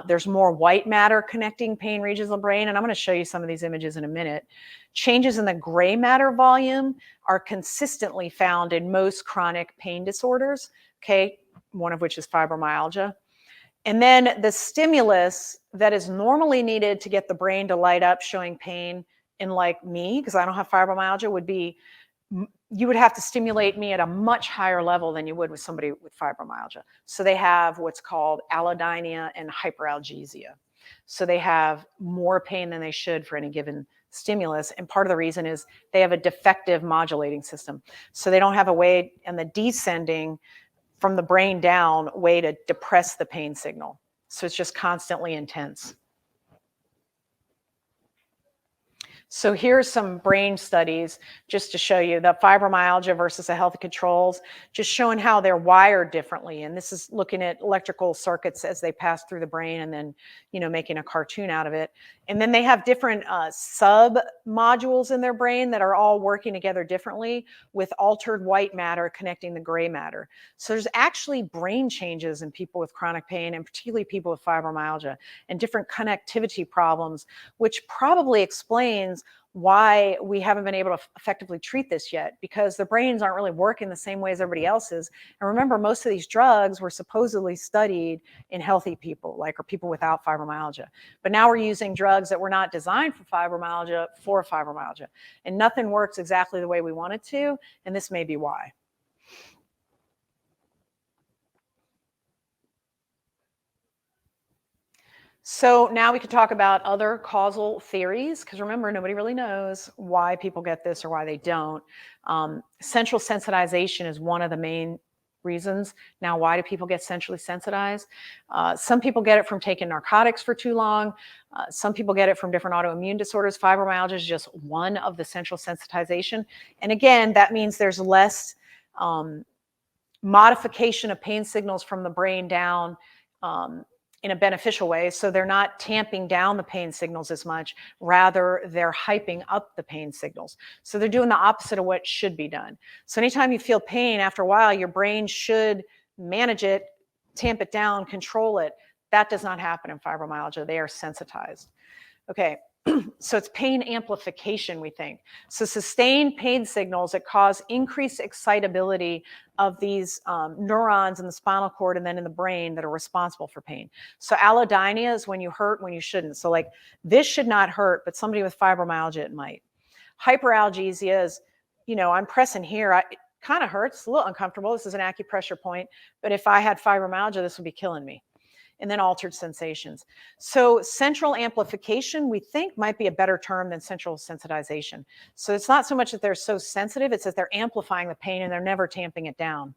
There's more white matter connecting pain regions of the brain, and I'm going to show you some of these images in a minute. Changes in the gray matter volume are consistently found in most chronic pain disorders, okay, one of which is fibromyalgia. And then the stimulus that is normally needed to get the brain to light up showing pain in like me, because I don't have fibromyalgia, would be you would have to stimulate me at a much higher level than you would with somebody with fibromyalgia. So they have what's called allodynia and hyperalgesia. So they have more pain than they should for any given stimulus. And part of the reason is they have a defective modulating system. So they don't have a way, and the descending from the brain down way to depress the pain signal. So it's just constantly intense. So here's some brain studies just to show you the fibromyalgia versus the healthy controls, just showing how they're wired differently. And this is looking at electrical circuits as they pass through the brain and then, making a cartoon out of it. And then they have different sub modules in their brain that are all working together differently with altered white matter connecting the gray matter. So there's actually brain changes in people with chronic pain, and particularly people with fibromyalgia, and different connectivity problems, which probably explains why we haven't been able to effectively treat this yet, because the brains aren't really working the same way as everybody else's. And remember, most of these drugs were supposedly studied in healthy people, or people without fibromyalgia. But now we're using drugs that were not designed for fibromyalgia, and nothing works exactly the way we want it to, and this may be why. So now we could talk about other causal theories, because remember, nobody really knows why people get this or why they don't. Central sensitization is one of the main reasons. Now, why do people get centrally sensitized? Some people get it from taking narcotics for too long. Some people get it from different autoimmune disorders. Fibromyalgia is just one of the central sensitization. And again, that means there's less modification of pain signals from the brain down in a beneficial way. So they're not tamping down the pain signals as much, rather they're hyping up the pain signals. So they're doing the opposite of what should be done. So anytime you feel pain, after a while, your brain should manage it, tamp it down, control it. That does not happen in fibromyalgia. They are sensitized. Okay, so it's pain amplification, we think. So sustained pain signals that cause increased excitability of these neurons in the spinal cord and then in the brain that are responsible for pain. So allodynia is when you hurt when you shouldn't. So this should not hurt, but somebody with fibromyalgia, it might. Hyperalgesia is, I'm pressing here. It kind of hurts, it's a little uncomfortable. This is an acupressure point, but if I had fibromyalgia, this would be killing me. And then altered sensations. So central amplification, we think, might be a better term than central sensitization. So it's not so much that they're so sensitive, it's that they're amplifying the pain and they're never tamping it down.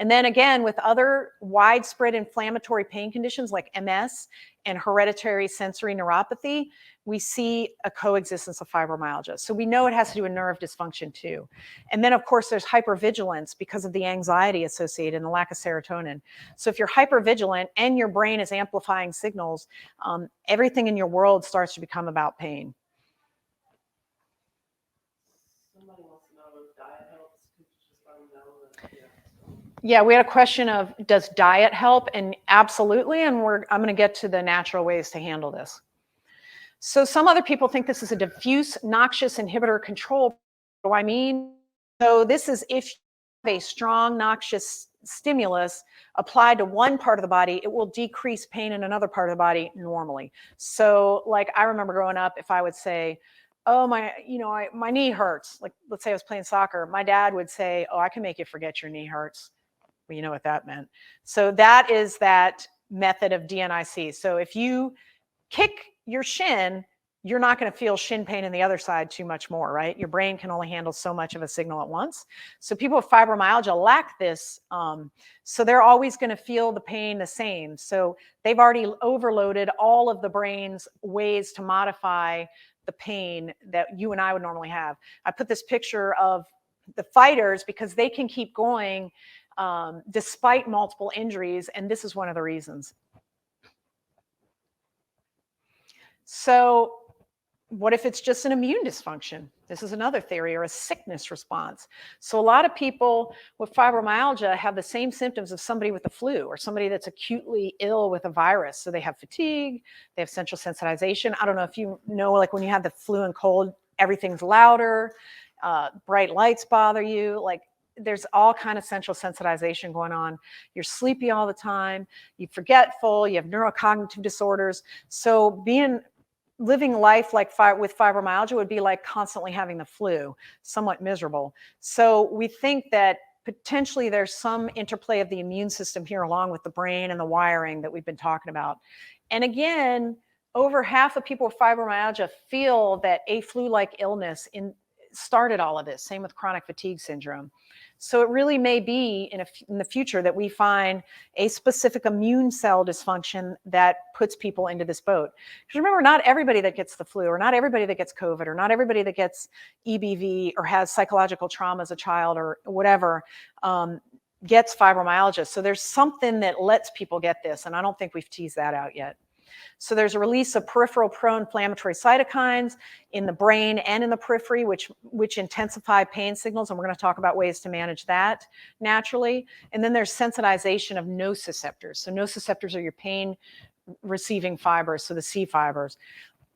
And then again, with other widespread inflammatory pain conditions like MS and hereditary sensory neuropathy, we see a coexistence of fibromyalgia. So we know it has to do with nerve dysfunction too. And then of course there's hypervigilance because of the anxiety associated and the lack of serotonin. So if you're hypervigilant and your brain is amplifying signals, everything in your world starts to become about pain. Somebody wants to know if diet helps. Could you just let them know that, Yeah, we had a question of, does diet help? And absolutely, and I'm going to get to the natural ways to handle this. So some other people think this is a diffuse noxious inhibitor control. What do I mean? So this is if you have a strong noxious stimulus applied to one part of the body, it will decrease pain in another part of the body normally. So I remember growing up, if I would say, oh, my knee hurts. Let's say I was playing soccer. My dad would say, oh, I can make you forget your knee hurts. Well, you know what that meant. So that is that method of DNIC. So if you kick your shin, you're not going to feel shin pain in the other side too much more, right? Your brain can only handle so much of a signal at once. So people with fibromyalgia lack this. So they're always going to feel the pain the same. So they've already overloaded all of the brain's ways to modify the pain that you and I would normally have. I put this picture of the fighters because they can keep going despite multiple injuries, and this is one of the reasons. So what if it's just an immune dysfunction? This is another theory, or a sickness response. So a lot of people with fibromyalgia have the same symptoms of somebody with the flu or somebody that's acutely ill with a virus. So they have fatigue, they have central sensitization. I don't know if you know, when you have the flu and cold, everything's louder, bright lights bother you, there's all kind of central sensitization going on. You're sleepy all the time, you're forgetful, you have neurocognitive disorders. So being living life like with fibromyalgia would be like constantly having the flu, somewhat miserable. So we think that potentially there's some interplay of the immune system here along with the brain and the wiring that we've been talking about. And again, over half of people with fibromyalgia feel that a flu-like illness started all of this, same with chronic fatigue syndrome. So it really may be in the future that we find a specific immune cell dysfunction that puts people into this boat. Because remember, not everybody that gets the flu, or not everybody that gets COVID, or not everybody that gets EBV or has psychological trauma as a child or whatever gets fibromyalgia. So there's something that lets people get this, and I don't think we've teased that out yet. So there's a release of peripheral pro-inflammatory cytokines in the brain and in the periphery, which intensify pain signals, and we're going to talk about ways to manage that naturally. And then there's sensitization of nociceptors. So nociceptors are your pain-receiving fibers, so the C fibers.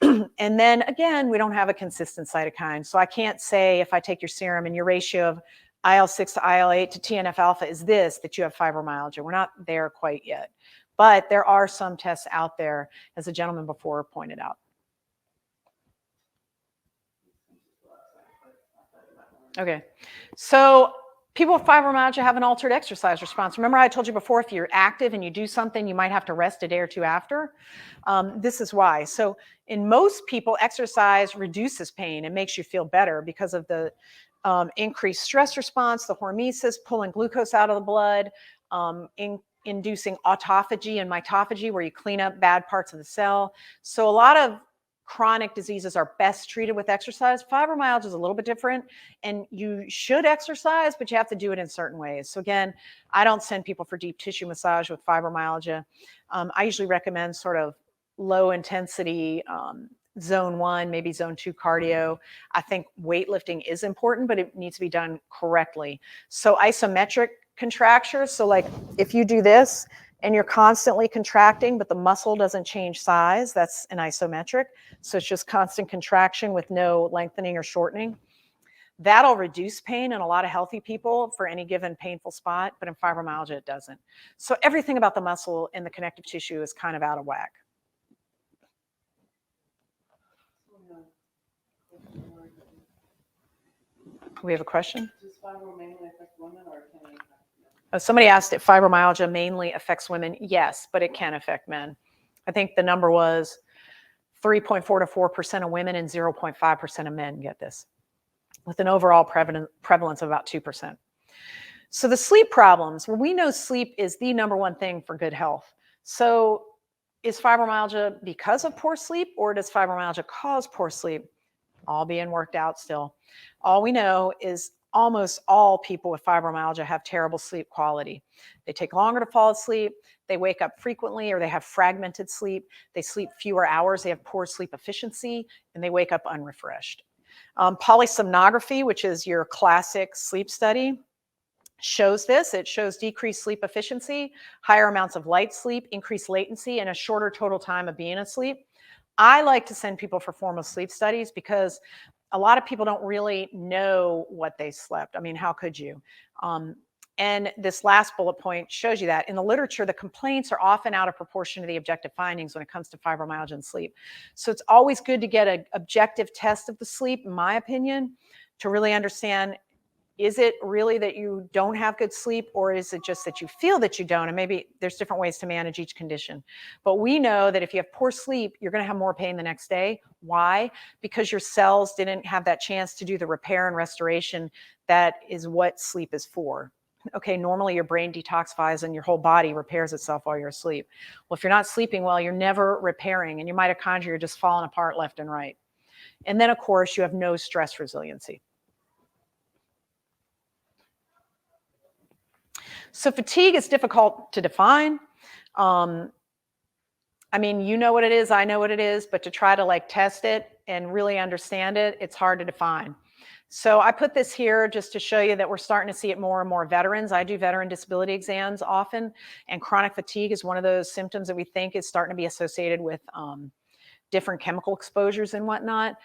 And then again, we don't have a consistent cytokine. So I can't say if I take your serum and your ratio of IL-6 to IL-8 to TNF-alpha is this, that you have fibromyalgia. We're not there quite yet. But there are some tests out there, as the gentleman before pointed out. Okay, so people with fibromyalgia have an altered exercise response. Remember I told you before, if you're active and you do something, you might have to rest a day or two after. This is why. So in most people, exercise reduces pain and makes you feel better because of the increased stress response, the hormesis, pulling glucose out of the blood, inducing autophagy and mitophagy, where you clean up bad parts of the cell. So a lot of chronic diseases are best treated with exercise. Fibromyalgia is a little bit different, and you should exercise, but you have to do it in certain ways. So again, I don't send people for deep tissue massage with fibromyalgia. I usually recommend sort of low intensity, zone 1, maybe zone 2 cardio. I think weightlifting is important, but it needs to be done correctly. So isometric contractures, so like if you do this and you're constantly contracting, but the muscle doesn't change size, that's an isometric. So it's just constant contraction with no lengthening or shortening. That'll reduce pain in a lot of healthy people for any given painful spot, but in fibromyalgia, it doesn't. So everything about the muscle and the connective tissue is kind of out of whack. We have a question? Does fibro mainly affect women, or can it affect men? Somebody asked if fibromyalgia mainly affects women. Yes, but it can affect men. I think the number was 3.4 to 4% of women and 0.5% of men get this, with an overall prevalence of about 2%. So the sleep problems, well, we know sleep is the number one thing for good health. So is fibromyalgia because of poor sleep, or does fibromyalgia cause poor sleep? All being worked out still. All we know is almost all people with fibromyalgia have terrible sleep quality. They take longer to fall asleep, they wake up frequently, or they have fragmented sleep, they sleep fewer hours, they have poor sleep efficiency, and they wake up unrefreshed. Polysomnography, which is your classic sleep study, shows this. It shows decreased sleep efficiency, higher amounts of light sleep, increased latency, and a shorter total time of being asleep. I like to send people for formal sleep studies because a lot of people don't really know what they slept. I mean, how could you? And this last bullet point shows you that. In the literature, the complaints are often out of proportion to the objective findings when it comes to fibromyalgia and sleep. So it's always good to get an objective test of the sleep, in my opinion, to really understand, is it really that you don't have good sleep, or is it just that you feel that you don't? And maybe there's different ways to manage each condition. But we know that if you have poor sleep, you're going to have more pain the next day. Why? Because your cells didn't have that chance to do the repair and restoration that is what sleep is for. Okay, normally your brain detoxifies and your whole body repairs itself while you're asleep. Well, if you're not sleeping well, you're never repairing, and your mitochondria are just falling apart left and right. And then, of course, you have no stress resiliency. So fatigue is difficult to define. I mean, you know what it is, I know what it is, but to try to like test it and really understand it, it's hard to define. So I put this here just to show you that we're starting to see it more and more veterans. I do veteran disability exams often, and chronic fatigue is one of those symptoms that we think is starting to be associated with different chemical exposures and whatnot.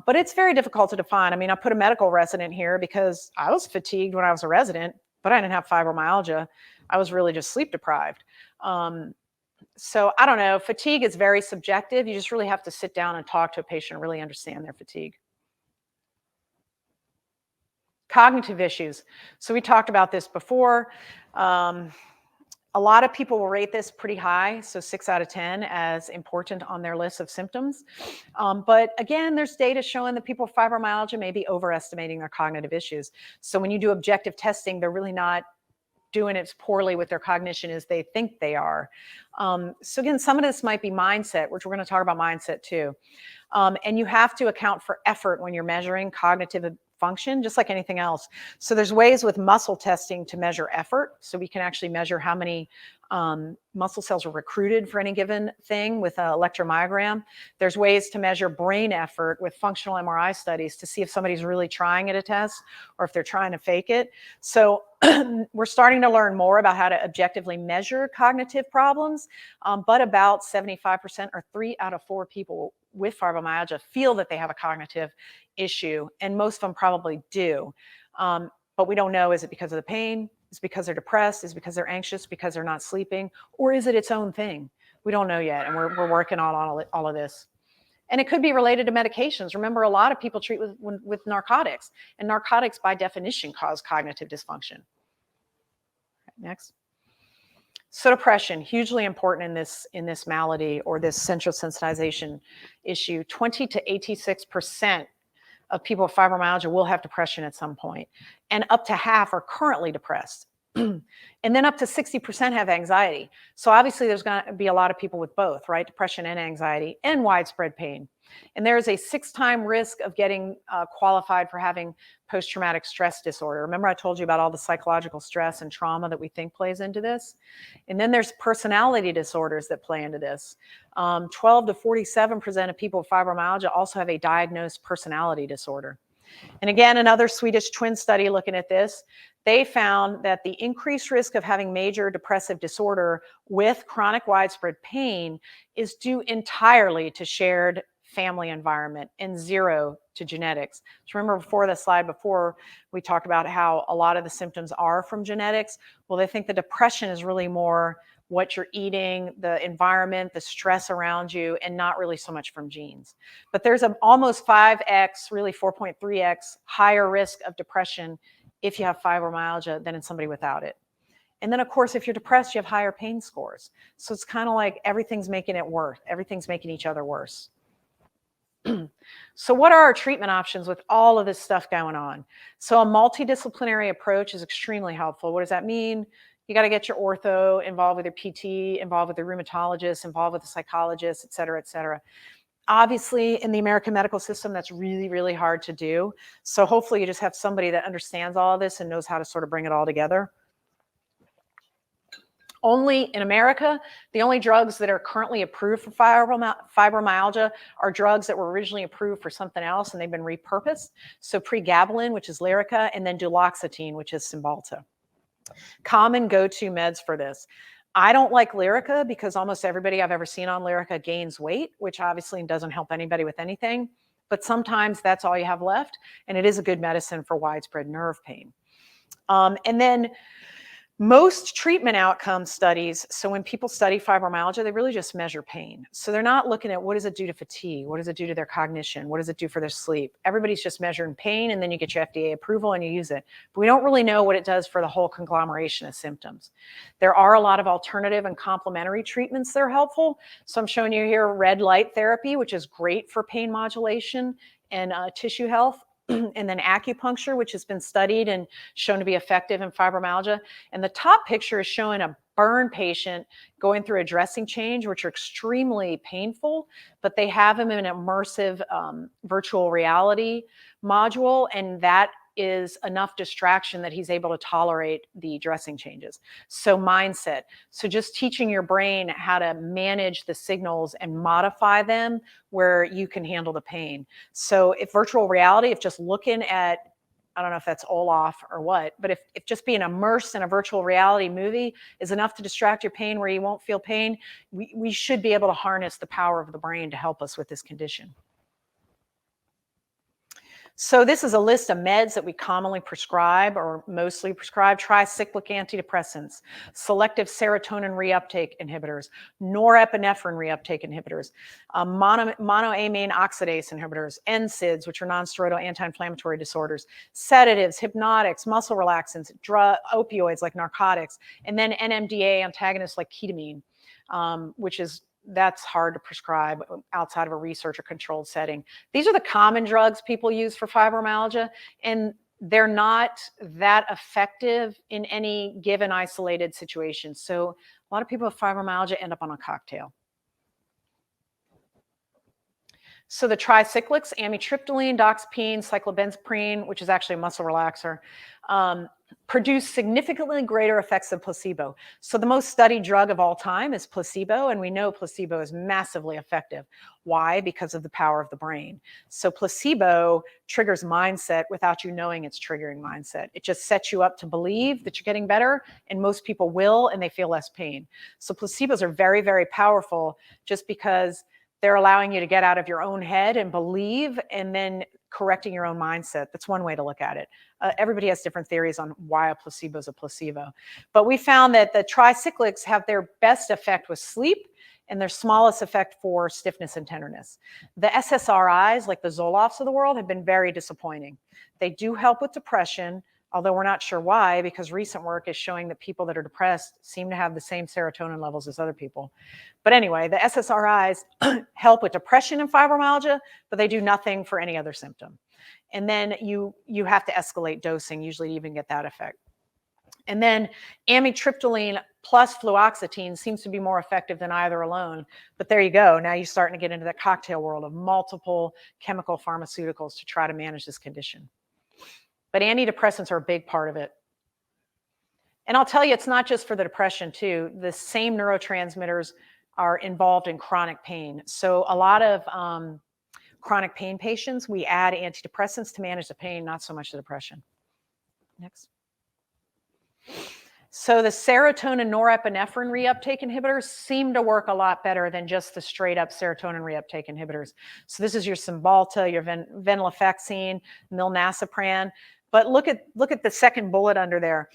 But it's very difficult to define. I mean, I put a medical resident here because I was fatigued when I was a resident, but I didn't have fibromyalgia. I was really just sleep deprived. So I don't know, fatigue is very subjective. You just really have to sit down and talk to a patient and really understand their fatigue. Cognitive issues. So we talked about this before. A lot of people will rate this pretty high, so 6 out of 10 as important on their list of symptoms. But again, there's data showing that people with fibromyalgia may be overestimating their cognitive issues. So when you do objective testing, they're really not doing as poorly with their cognition as they think they are. So again, some of this might be mindset, which we're going to talk about mindset too. And you have to account for effort when you're measuring cognitive function, just like anything else. So there's ways with muscle testing to measure effort. So we can actually measure how many muscle cells are recruited for any given thing with an electromyogram. There's ways to measure brain effort with functional MRI studies to see if somebody's really trying at a test or if they're trying to fake it. So we're starting to learn more about how to objectively measure cognitive problems, but about 75% or 3 out of 4 people with fibromyalgia feel that they have a cognitive issue, and most of them probably do. But we don't know, is it because of the pain? Is it because they're depressed? Is it because they're anxious? Because they're not sleeping? Or is it its own thing? We don't know yet, and we're working on all of this. And it could be related to medications. Remember, a lot of people treat with narcotics, and narcotics by definition cause cognitive dysfunction. Next. So depression, hugely important in this malady or this central sensitization issue. 20 to 86% of people with fibromyalgia will have depression at some point, and up to half are currently depressed. And then up to 60% have anxiety. So obviously there's going to be a lot of people with both, right? Depression and anxiety and widespread pain. And there is a 6-time risk of getting qualified for having post-traumatic stress disorder. Remember I told you about all the psychological stress and trauma that we think plays into this? And then there's personality disorders that play into this. 12 to 47% of people with fibromyalgia also have a diagnosed personality disorder. And again, another Swedish twin study looking at this, they found that the increased risk of having major depressive disorder with chronic widespread pain is due entirely to shared family environment and 0 to genetics. So remember before the slide before, we talked about how a lot of the symptoms are from genetics. Well, they think the depression is really more what you're eating, the environment, the stress around you, and not really so much from genes. But there's an almost 5x, really 4.3x higher risk of depression if you have fibromyalgia than in somebody without it. And then, of course, if you're depressed, you have higher pain scores. So it's kind of like everything's making it worse. Everything's making each other worse. So what are our treatment options with all of this stuff going on? So a multidisciplinary approach is extremely helpful. What does that mean? You got to get your ortho involved with your PT, involved with the rheumatologist, involved with the psychologist, et cetera, et cetera. Obviously, in the American medical system, that's really, really hard to do. So hopefully you just have somebody that understands all of this and knows how to sort of bring it all together. Only in America, the only drugs that are currently approved for fibromyalgia are drugs that were originally approved for something else and they've been repurposed. So pregabalin, which is Lyrica, and then duloxetine, which is Cymbalta. Common go-to meds for this. I don't like Lyrica because almost everybody I've ever seen on Lyrica gains weight, which obviously doesn't help anybody with anything. But sometimes that's all you have left, and it is a good medicine for widespread nerve pain. And then most treatment outcome studies, so when people study fibromyalgia, they really just measure pain. So they're not looking at what does it do to fatigue? What does it do to their cognition? What does it do for their sleep? Everybody's just measuring pain, and then you get your FDA approval and you use it. But we don't really know what it does for the whole conglomeration of symptoms. There are a lot of alternative and complementary treatments that are helpful. So I'm showing you here red light therapy, which is great for pain modulation and tissue health. And then acupuncture, which has been studied and shown to be effective in fibromyalgia. And the top picture is showing a burn patient going through a dressing change, which are extremely painful, but they have them in an immersive virtual reality module, and that is enough distraction that he's able to tolerate the dressing changes. So mindset. So just teaching your brain how to manage the signals and modify them where you can handle the pain. So if virtual reality, if just looking at, I don't know if that's Olaf or what, but if just being immersed in a virtual reality movie is enough to distract your pain where you won't feel pain, we should be able to harness the power of the brain to help us with this condition. So this is a list of meds that we commonly prescribe or mostly prescribe: tricyclic antidepressants, selective serotonin reuptake inhibitors, norepinephrine reuptake inhibitors, monoamine oxidase inhibitors, NSAIDs, which are nonsteroidal anti-inflammatory disorders, sedatives, hypnotics, muscle relaxants, opioids like narcotics, and then NMDA antagonists like ketamine, that's hard to prescribe outside of a research or controlled setting. These are the common drugs people use for fibromyalgia, and they're not that effective in any given isolated situation. So a lot of people with fibromyalgia end up on a cocktail. So the tricyclics, amitriptyline, doxepine, cyclobenzaprine, which is actually a muscle relaxer, produce significantly greater effects than placebo. So the most studied drug of all time is placebo, and we know placebo is massively effective. Why? Because of the power of the brain. So placebo triggers mindset without you knowing it's triggering mindset. It just sets you up to believe that you're getting better, and most people will, and they feel less pain. So placebos are very, very powerful just because they're allowing you to get out of your own head and believe, and then correcting your own mindset. That's one way to look at it. Everybody has different theories on why a placebo is a placebo. But we found that the tricyclics have their best effect with sleep and their smallest effect for stiffness and tenderness. The SSRIs, like the Zolofts of the world, have been very disappointing. They do help with depression, although we're not sure why, because recent work is showing that people that are depressed seem to have the same serotonin levels as other people. But anyway, the SSRIs help with depression and fibromyalgia, but they do nothing for any other symptom. And then you have to escalate dosing, usually to even get that effect. And then amitriptyline plus fluoxetine seems to be more effective than either alone. But there you go. Now you're starting to get into that cocktail world of multiple chemical pharmaceuticals to try to manage this condition. But antidepressants are a big part of it. And I'll tell you, it's not just for the depression too. The same neurotransmitters are involved in chronic pain. So a lot of chronic pain patients, we add antidepressants to manage the pain, not so much the depression. Next. So the serotonin norepinephrine reuptake inhibitors seem to work a lot better than just the straight up serotonin reuptake inhibitors. So this is your Cymbalta, your venlafaxine, milnacipran. But look at the second bullet under there.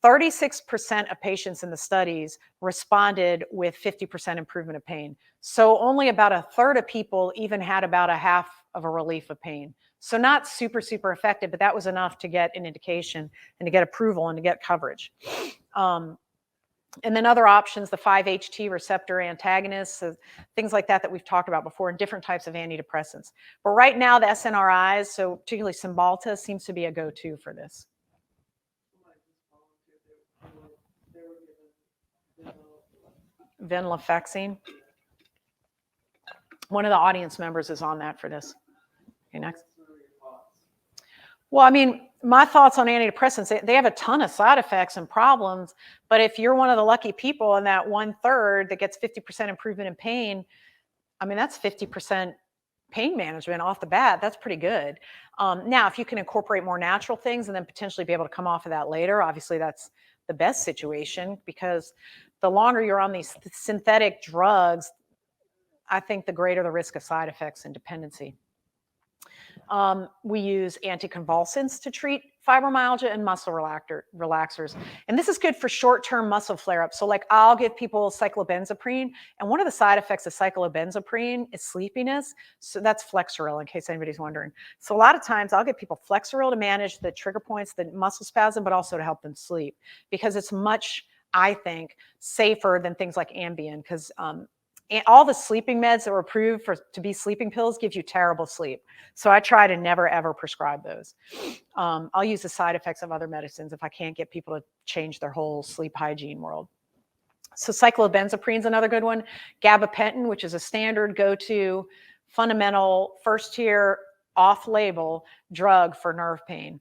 36% of patients in the studies responded with 50% improvement of pain. So only about a third of people even had about a half of a relief of pain. So not super, super effective, but that was enough to get an indication and to get approval and to get coverage. And then other options, the 5-HT receptor antagonists, things like that we've talked about before, and different types of antidepressants. But right now, the SNRIs, so particularly Cymbalta, seems to be a go-to for this. Venlafaxine. One of the audience members is on that for this. Okay, next. Well, I mean, my thoughts on antidepressants, they have a ton of side effects and problems, but if you're one of the lucky people in that 1/3 that gets 50% improvement in pain, I mean, that's 50% pain management off the bat. That's pretty good. Now, if you can incorporate more natural things and then potentially be able to come off of that later, obviously that's the best situation, because the longer you're on these synthetic drugs, I think the greater the risk of side effects and dependency. We use anticonvulsants to treat fibromyalgia and muscle relaxers. And this is good for short-term muscle flare-ups. So like I'll give people cyclobenzaprine, and one of the side effects of cyclobenzaprine is sleepiness. So that's Flexeril, in case anybody's wondering. So a lot of times I'll give people Flexeril to manage the trigger points, the muscle spasm, but also to help them sleep, because it's much, I think, safer than things like Ambien, because all the sleeping meds that were approved to be sleeping pills give you terrible sleep. So I try to never, ever prescribe those. I'll use the side effects of other medicines if I can't get people to change their whole sleep hygiene world. So cyclobenzaprine is another good one. Gabapentin, which is a standard go-to fundamental first-tier off-label drug for nerve pain.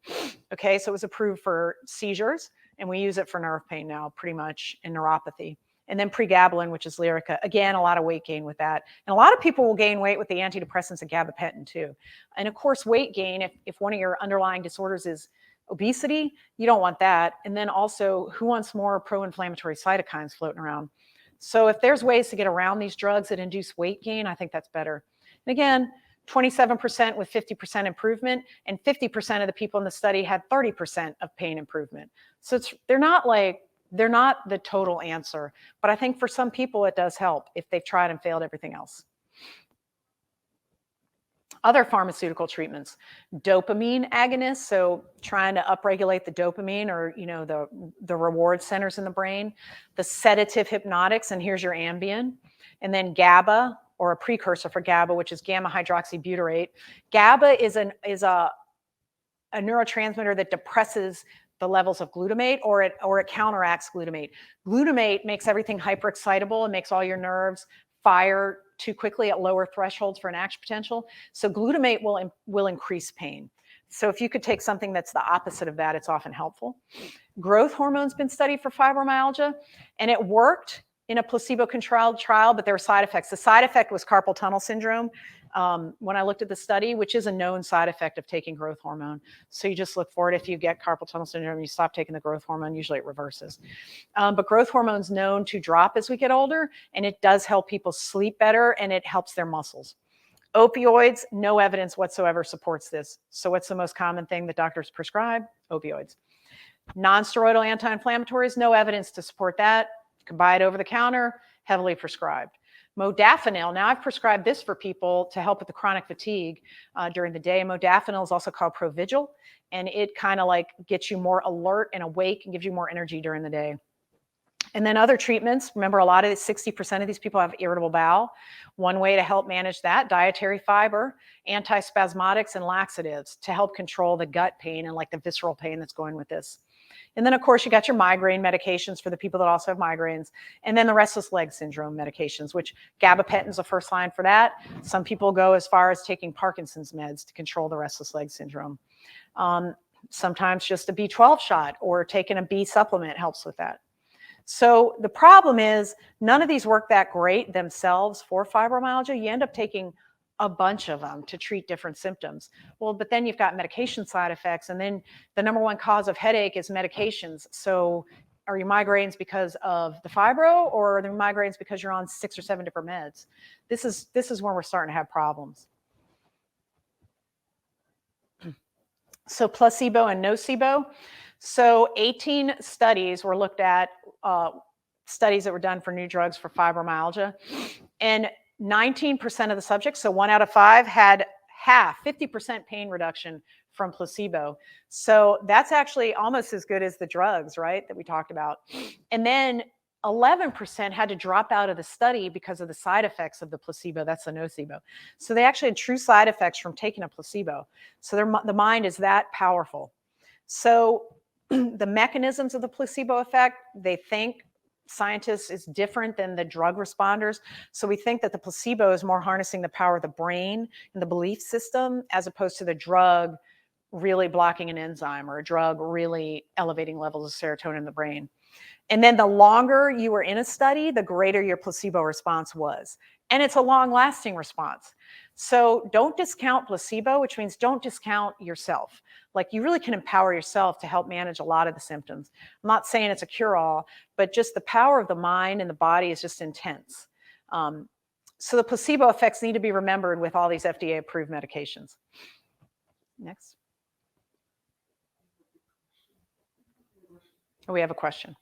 Okay, so it was approved for seizures, and we use it for nerve pain now pretty much in neuropathy. And then pregabalin, which is Lyrica. Again, a lot of weight gain with that. And a lot of people will gain weight with the antidepressants and gabapentin too. And of course, weight gain, if one of your underlying disorders is obesity, you don't want that. And then also, who wants more pro-inflammatory cytokines floating around? So if there's ways to get around these drugs that induce weight gain, I think that's better. And again, 27% with 50% improvement, and 50% of the people in the study had 30% of pain improvement. So they're not the total answer, but I think for some people it does help if they've tried and failed everything else. Other pharmaceutical treatments, dopamine agonists, so trying to upregulate the dopamine or the reward centers in the brain, the sedative hypnotics, and here's your Ambien, and then GABA, or a precursor for GABA, which is gamma hydroxybutyrate. GABA is a neurotransmitter that depresses the levels of glutamate, or it counteracts glutamate. Glutamate makes everything hyperexcitable and makes all your nerves fire too quickly at lower thresholds for an action potential. So glutamate will increase pain. So if you could take something that's the opposite of that, it's often helpful. Growth hormone's been studied for fibromyalgia, and it worked in a placebo-controlled trial, but there were side effects. The side effect was carpal tunnel syndrome when I looked at the study, which is a known side effect of taking growth hormone. So you just look for it. If you get carpal tunnel syndrome, you stop taking the growth hormone, usually it reverses. But growth hormone's known to drop as we get older, and it does help people sleep better, and it helps their muscles. Opioids, no evidence whatsoever supports this. So what's the most common thing that doctors prescribe? Opioids. Non-steroidal anti-inflammatories, no evidence to support that. You can buy it over the counter, heavily prescribed. Modafinil, now I've prescribed this for people to help with the chronic fatigue during the day. Modafinil is also called Provigil, and it kind of like gets you more alert and awake and gives you more energy during the day. And then other treatments, remember a lot of 60% of these people have irritable bowel. One way to help manage that, dietary fiber, antispasmodics, and laxatives to help control the gut pain and like the visceral pain that's going with this. And then, of course, you got your migraine medications for the people that also have migraines. And then the restless leg syndrome medications, which gabapentin is the first line for that. Some people go as far as taking Parkinson's meds to control the restless leg syndrome. Sometimes just a B12 shot or taking a B supplement helps with that. So the problem is none of these work that great themselves for fibromyalgia. You end up taking a bunch of them to treat different symptoms. Well, but then you've got medication side effects, and then the number one cause of headache is medications. So are your migraines because of the fibro, or are the migraines because you're on 6 or 7 different meds? This is where we're starting to have problems. So placebo and nocebo. So 18 studies were looked at, studies that were done for new drugs for fibromyalgia, and 19% of the subjects, so 1 out of 5, had 50% pain reduction from placebo. So that's actually almost as good as the drugs, right, that we talked about. And then 11% had to drop out of the study because of the side effects of the placebo. That's the nocebo. So they actually had true side effects from taking a placebo. So the mind is that powerful. So the mechanisms of the placebo effect, they think scientists is different than the drug responders. So we think that the placebo is more harnessing the power of the brain and the belief system, as opposed to the drug really blocking an enzyme or a drug really elevating levels of serotonin in the brain. And then the longer you were in a study, the greater your placebo response was. And it's a long-lasting response. So don't discount placebo, which means don't discount yourself. Like, you really can empower yourself to help manage a lot of the symptoms. I'm not saying it's a cure-all, but just the power of the mind and the body is just intense. So the placebo effects need to be remembered with all these FDA-approved medications. Next. Oh, we have a question.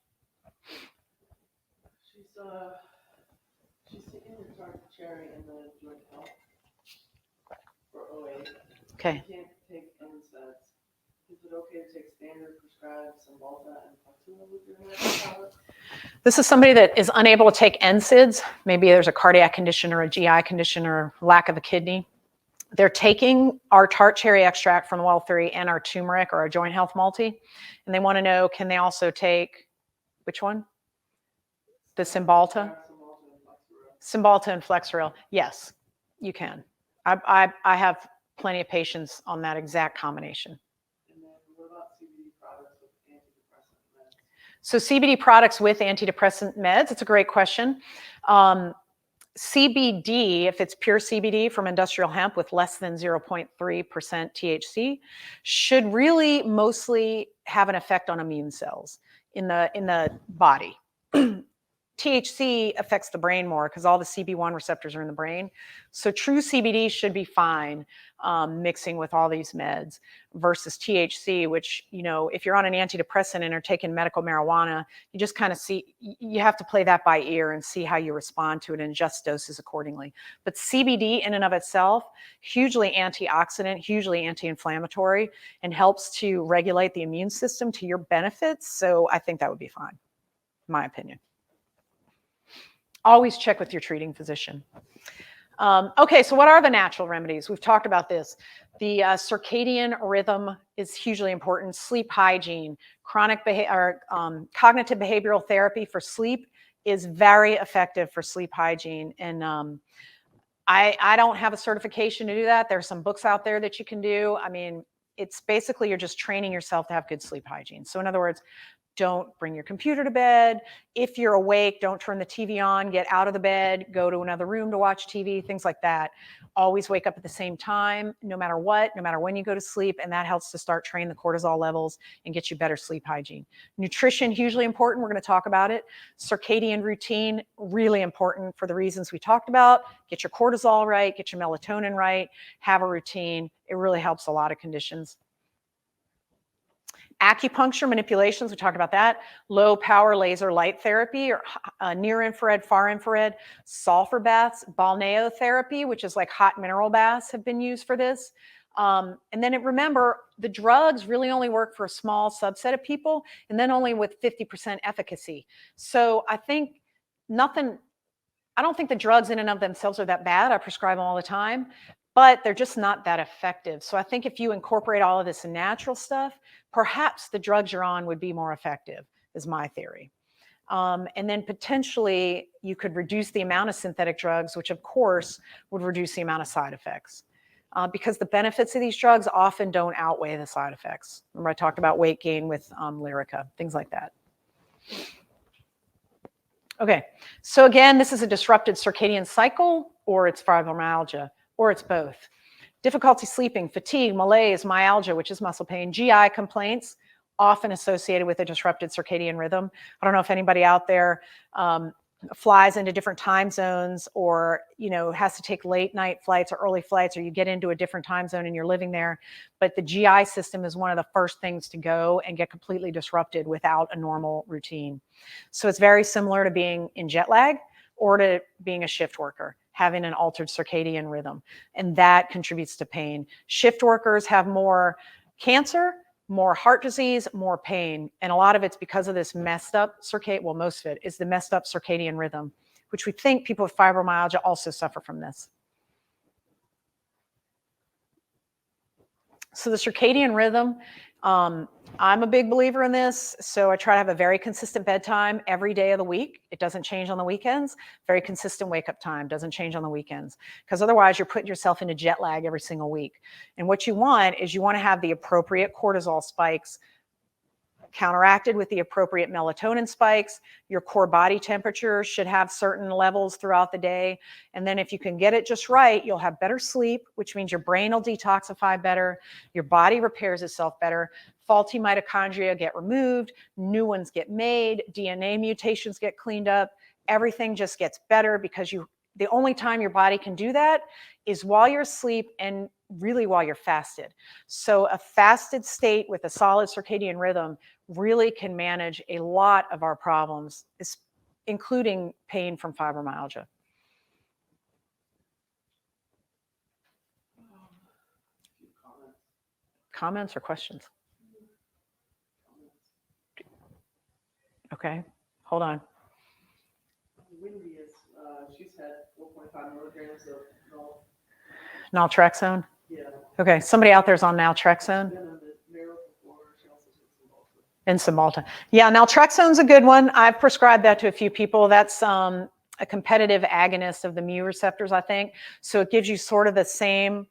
She's sitting in charge of cherry in the joint health for OA. Okay. She can't take NSAIDs. Is it okay to take standard prescribed Cymbalta and Placebo with your hair? This is somebody that is unable to take NSAIDs. Maybe there's a cardiac condition or a GI condition or lack of a kidney. They're taking our tart cherry extract from the Well 3 and our turmeric or our joint health multi. And they want to know, can they also take, which one? The Cymbalta? Cymbalta and Flexeril. Yes, you can. I have plenty of patients on that exact combination. And then what about CBD products with antidepressant meds? So CBD products with antidepressant meds, it's a great question. CBD, if it's pure CBD from industrial hemp with less than 0.3% THC, should really mostly have an effect on immune cells in the body. THC affects the brain more because all the CB1 receptors are in the brain. So true CBD should be fine mixing with all these meds versus THC, which, you know, if you're on an antidepressant and are taking medical marijuana, you just kind of see, you have to play that by ear and see how you respond to it and adjust doses accordingly. But CBD in and of itself, hugely antioxidant, hugely anti-inflammatory, and helps to regulate the immune system to your benefits. So I think that would be fine, in my opinion. Always check with your treating physician. Okay, so what are the natural remedies? We've talked about this. The circadian rhythm is hugely important. Sleep hygiene, cognitive behavioral therapy for sleep is very effective for sleep hygiene. And I don't have a certification to do that. There are some books out there that you can do. I mean, it's basically you're just training yourself to have good sleep hygiene. So in other words, don't bring your computer to bed. If you're awake, don't turn the TV on, get out of the bed, go to another room to watch TV, things like that. Always wake up at the same time, no matter what, no matter when you go to sleep, and that helps to start training the cortisol levels and get you better sleep hygiene. Nutrition, hugely important. We're going to talk about it. Circadian routine, really important for the reasons we talked about. Get your cortisol right, get your melatonin right, have a routine. It really helps a lot of conditions. Acupuncture manipulations, we talked about that. Low power laser light therapy or near infrared, far infrared. Sulfur baths, balneotherapy, which is like hot mineral baths, have been used for this. And then remember, the drugs really only work for a small subset of people and then only with 50% efficacy. So I don't think the drugs in and of themselves are that bad. I prescribe them all the time, but they're just not that effective. So I think if you incorporate all of this natural stuff, perhaps the drugs you're on would be more effective, is my theory. And then potentially you could reduce the amount of synthetic drugs, which of course would reduce the amount of side effects. Because the benefits of these drugs often don't outweigh the side effects. Remember I talked about weight gain with Lyrica, things like that. Okay, so again, this is a disrupted circadian cycle, or it's fibromyalgia, or it's both. Difficulty sleeping, fatigue, malaise, myalgia, which is muscle pain, GI complaints, often associated with a disrupted circadian rhythm. I don't know if anybody out there flies into different time zones or, you know, has to take late night flights or early flights, or you get into a different time zone and you're living there. But the GI system is one of the first things to go and get completely disrupted without a normal routine. So it's very similar to being in jet lag or to being a shift worker, having an altered circadian rhythm, and that contributes to pain. Shift workers have more cancer, more heart disease, more pain, and a lot of it's because of this messed up well, most of it is the messed up circadian rhythm, which we think people with fibromyalgia also suffer from this. So the circadian rhythm, I'm a big believer in this. So I try to have a very consistent bedtime every day of the week. It doesn't change on the weekends. Very consistent wake up time, doesn't change on the weekends. Because otherwise you're putting yourself into jet lag every single week. And what you want is you want to have the appropriate cortisol spikes counteracted with the appropriate melatonin spikes. Your core body temperature should have certain levels throughout the day. And then if you can get it just right, you'll have better sleep, which means your brain will detoxify better, your body repairs itself better, faulty mitochondria get removed, new ones get made, DNA mutations get cleaned up, everything just gets better because the only time your body can do that is while you're asleep and really while you're fasted. So a fasted state with a solid circadian rhythm really can manage a lot of our problems, including pain from fibromyalgia. Comments or questions? Okay, hold on. Wendy is, she's had 4.5 milligrams of Naltrexone? Yeah. Okay, somebody out there's on naltrexone? And Cymbalta. Yeah, naltrexone's a good one. I've prescribed that to a few people. That's a competitive agonist of the mu receptors, I think. So it gives you sort of the same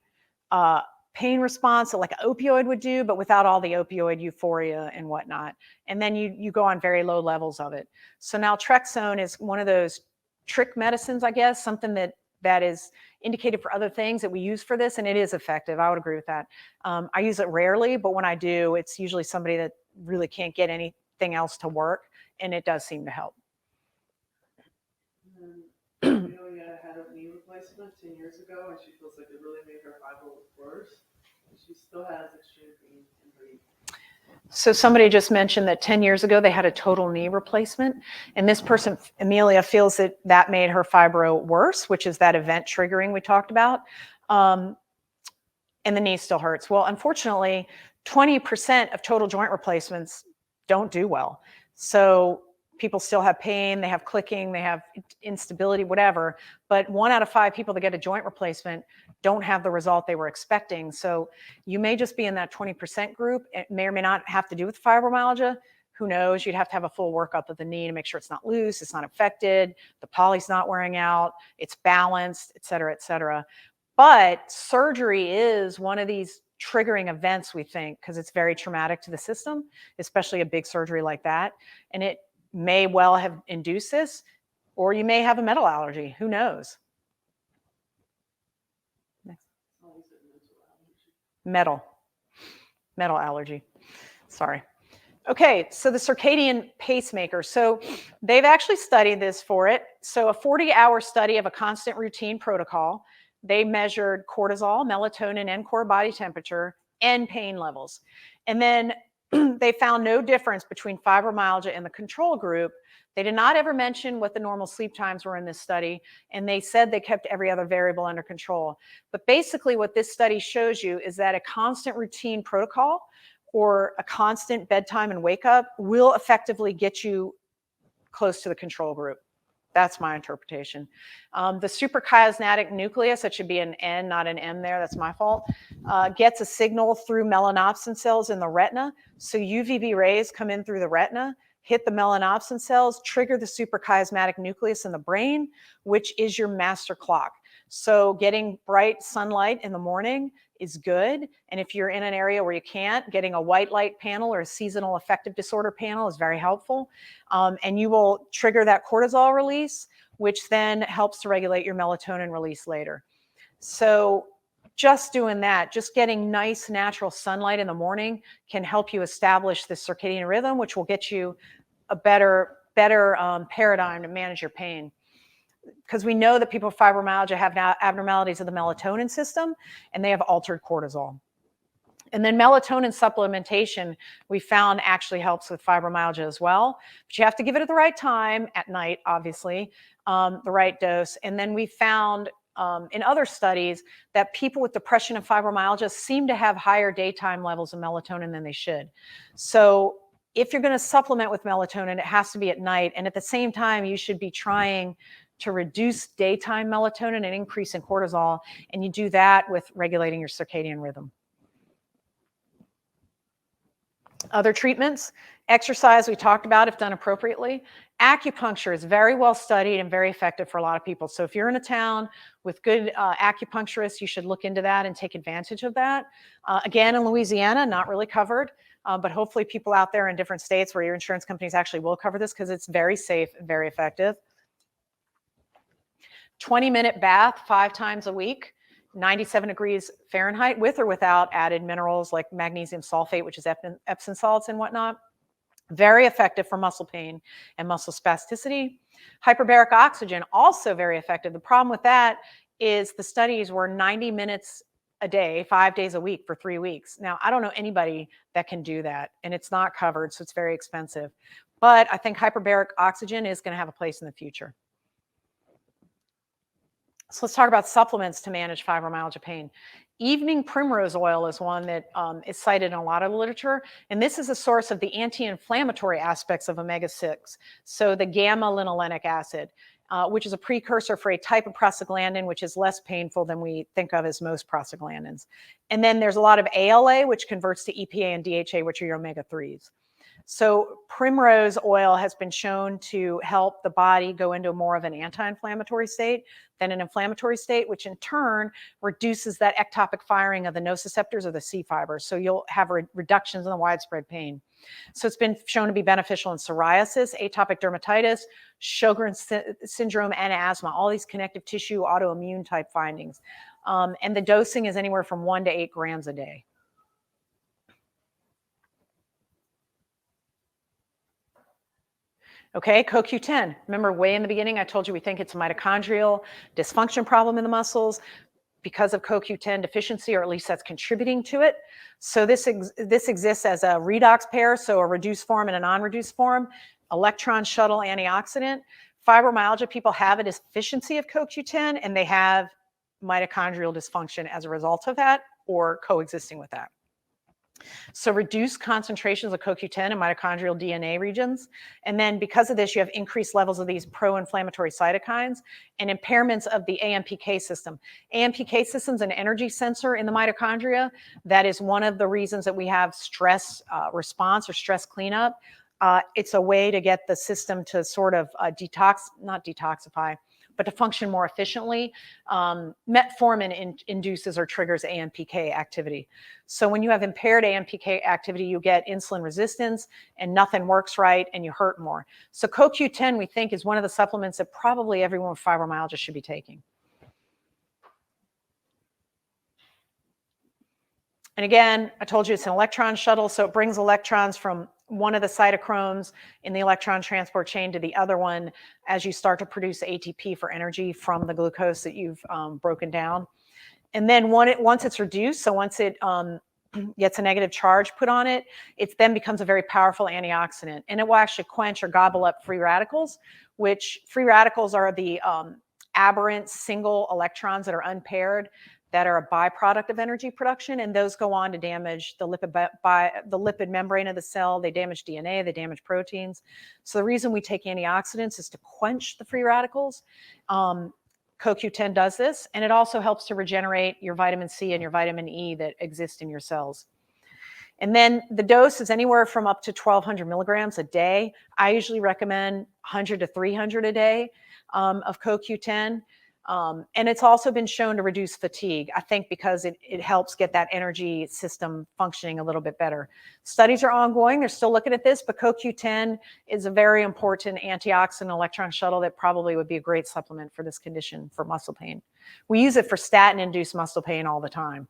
pain response that like an opioid would do, but without all the opioid euphoria and whatnot. And then you go on very low levels of it. So naltrexone is one of those trick medicines, I guess, something that is indicated for other things that we use for this, and it is effective. I would agree with that. I use it rarely, but when I do, it's usually somebody that really can't get anything else to work, and it does seem to help. replacement 10 years ago, and she feels like it really made her fibro worse. She still has extreme pain in her knee. So somebody just mentioned that 10 years ago they had a total knee replacement, and this person, Amelia, feels that that made her fibro worse, which is that event triggering we talked about, and the knee still hurts. Well, unfortunately, 20% of total joint replacements don't do well. So people still have pain, they have clicking, they have instability, whatever, but 1 out of 5 people that get a joint replacement don't have the result they were expecting. So you may just be in that 20% group. It may or may not have to do with fibromyalgia. Who knows? You'd have to have a full workup of the knee to make sure it's not loose, it's not affected, the poly's not wearing out, it's balanced, et cetera, et cetera. But surgery is one of these triggering events, we think, because it's very traumatic to the system, especially a big surgery like that. And it may well have induced this, or you may have a metal allergy. Who knows? Next. Metal allergy. Sorry. Okay, so the circadian pacemaker. So they've actually studied this for it. So a 40-hour study of a constant routine protocol. They measured cortisol, melatonin, and core body temperature and pain levels. And then they found no difference between fibromyalgia and the control group. They did not ever mention what the normal sleep times were in this study, and they said they kept every other variable under control. But basically what this study shows you is that a constant routine protocol or a constant bedtime and wake up will effectively get you close to the control group. That's my interpretation. The suprachiasmatic nucleus, that should be an N, not an M there, that's my fault, gets a signal through melanopsin cells in the retina. So UVB rays come in through the retina, hit the melanopsin cells, trigger the suprachiasmatic nucleus in the brain, which is your master clock. So getting bright sunlight in the morning is good. And if you're in an area where you can't, getting a white light panel or a seasonal affective disorder panel is very helpful. And you will trigger that cortisol release, which then helps to regulate your melatonin release later. So just doing that, just getting nice natural sunlight in the morning can help you establish the circadian rhythm, which will get you a better paradigm to manage your pain. Because we know that people with fibromyalgia have abnormalities of the melatonin system, and they have altered cortisol. And then melatonin supplementation, we found actually helps with fibromyalgia as well. But you have to give it at the right time, at night, obviously, the right dose. And then we found in other studies that people with depression and fibromyalgia seem to have higher daytime levels of melatonin than they should. So if you're going to supplement with melatonin, it has to be at night. And at the same time, you should be trying to reduce daytime melatonin and increase in cortisol. And you do that with regulating your circadian rhythm. Other treatments, exercise we talked about if done appropriately. Acupuncture is very well studied and very effective for a lot of people. So if you're in a town with good acupuncturists, you should look into that and take advantage of that. Again, in Louisiana, not really covered, but hopefully people out there in different states where your insurance companies actually will cover this because it's very safe and very effective. 20-minute bath 5 times a week, 97 degrees Fahrenheit, with or without added minerals like magnesium sulfate, which is Epsom salts and whatnot. Very effective for muscle pain and muscle spasticity. Hyperbaric oxygen, also very effective. The problem with that is the studies were 90 minutes a day, 5 days a week for 3 weeks. Now, I don't know anybody that can do that, and it's not covered, so it's very expensive. But I think hyperbaric oxygen is going to have a place in the future. So let's talk about supplements to manage fibromyalgia pain. Evening primrose oil is one that is cited in a lot of literature, and this is a source of the anti-inflammatory aspects of omega-6. So the gamma-linolenic acid, which is a precursor for a type of prostaglandin, which is less painful than we think of as most prostaglandins. And then there's a lot of ALA, which converts to EPA and DHA, which are your omega-3s. So primrose oil has been shown to help the body go into more of an anti-inflammatory state than an inflammatory state, which in turn reduces that ectopic firing of the nociceptors or the C fibers. So you'll have reductions in the widespread pain. So it's been shown to be beneficial in psoriasis, atopic dermatitis, Sjogren's syndrome, and asthma, all these connective tissue autoimmune type findings. And the dosing is anywhere from 1 to 8 grams a day. Okay, CoQ10. Remember way in the beginning, I told you we think it's a mitochondrial dysfunction problem in the muscles because of CoQ10 deficiency, or at least that's contributing to it. So this exists as a redox pair, so a reduced form and a non-reduced form, electron shuttle antioxidant. Fibromyalgia people have a deficiency of CoQ10, and they have mitochondrial dysfunction as a result of that, or coexisting with that. So reduced concentrations of CoQ10 in mitochondrial DNA regions. And then because of this, you have increased levels of these pro-inflammatory cytokines and impairments of the AMPK system. AMPK system is an energy sensor in the mitochondria. That is one of the reasons that we have stress response or stress cleanup. It's a way to get the system to sort of not detoxify, but to function more efficiently. Metformin induces or triggers AMPK activity. So when you have impaired AMPK activity, you get insulin resistance and nothing works right and you hurt more. So CoQ10, we think, is one of the supplements that probably everyone with fibromyalgia should be taking. And again, I told you it's an electron shuttle, so it brings electrons from one of the cytochromes in the electron transport chain to the other one as you start to produce ATP for energy from the glucose that you've broken down. And then once it's reduced, so once it gets a negative charge put on it, it then becomes a very powerful antioxidant. And it will actually quench or gobble up free radicals, which free radicals are the aberrant single electrons that are unpaired, that are a byproduct of energy production, and those go on to damage the lipid membrane of the cell. They damage DNA, they damage proteins. So the reason we take antioxidants is to quench the free radicals. CoQ10 does this, and it also helps to regenerate your vitamin C and your vitamin E that exist in your cells. And then the dose is anywhere from up to 1,200 milligrams a day. I usually recommend 100 to 300 a day of CoQ10. And it's also been shown to reduce fatigue, I think, because it helps get that energy system functioning a little bit better. Studies are ongoing. They're still looking at this, but CoQ10 is a very important antioxidant electron shuttle that probably would be a great supplement for this condition, for muscle pain. We use it for statin-induced muscle pain all the time.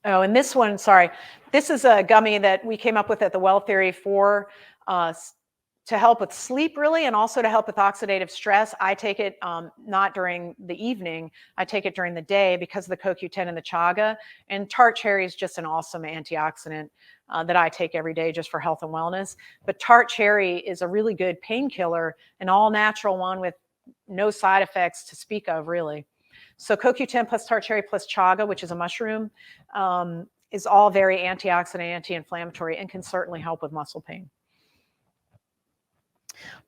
Oh, and this one, sorry. This is a gummy that we came up with at the Well Theory for to help with sleep, really, and also to help with oxidative stress. I take it not during the evening. I take it during the day because of the CoQ10 and the chaga. And tart cherry is just an awesome antioxidant that I take every day just for health and wellness. But tart cherry is a really good painkiller, an all-natural one with no side effects to speak of, really. So CoQ10 plus tart cherry plus chaga, which is a mushroom, is all very antioxidant, anti-inflammatory, and can certainly help with muscle pain.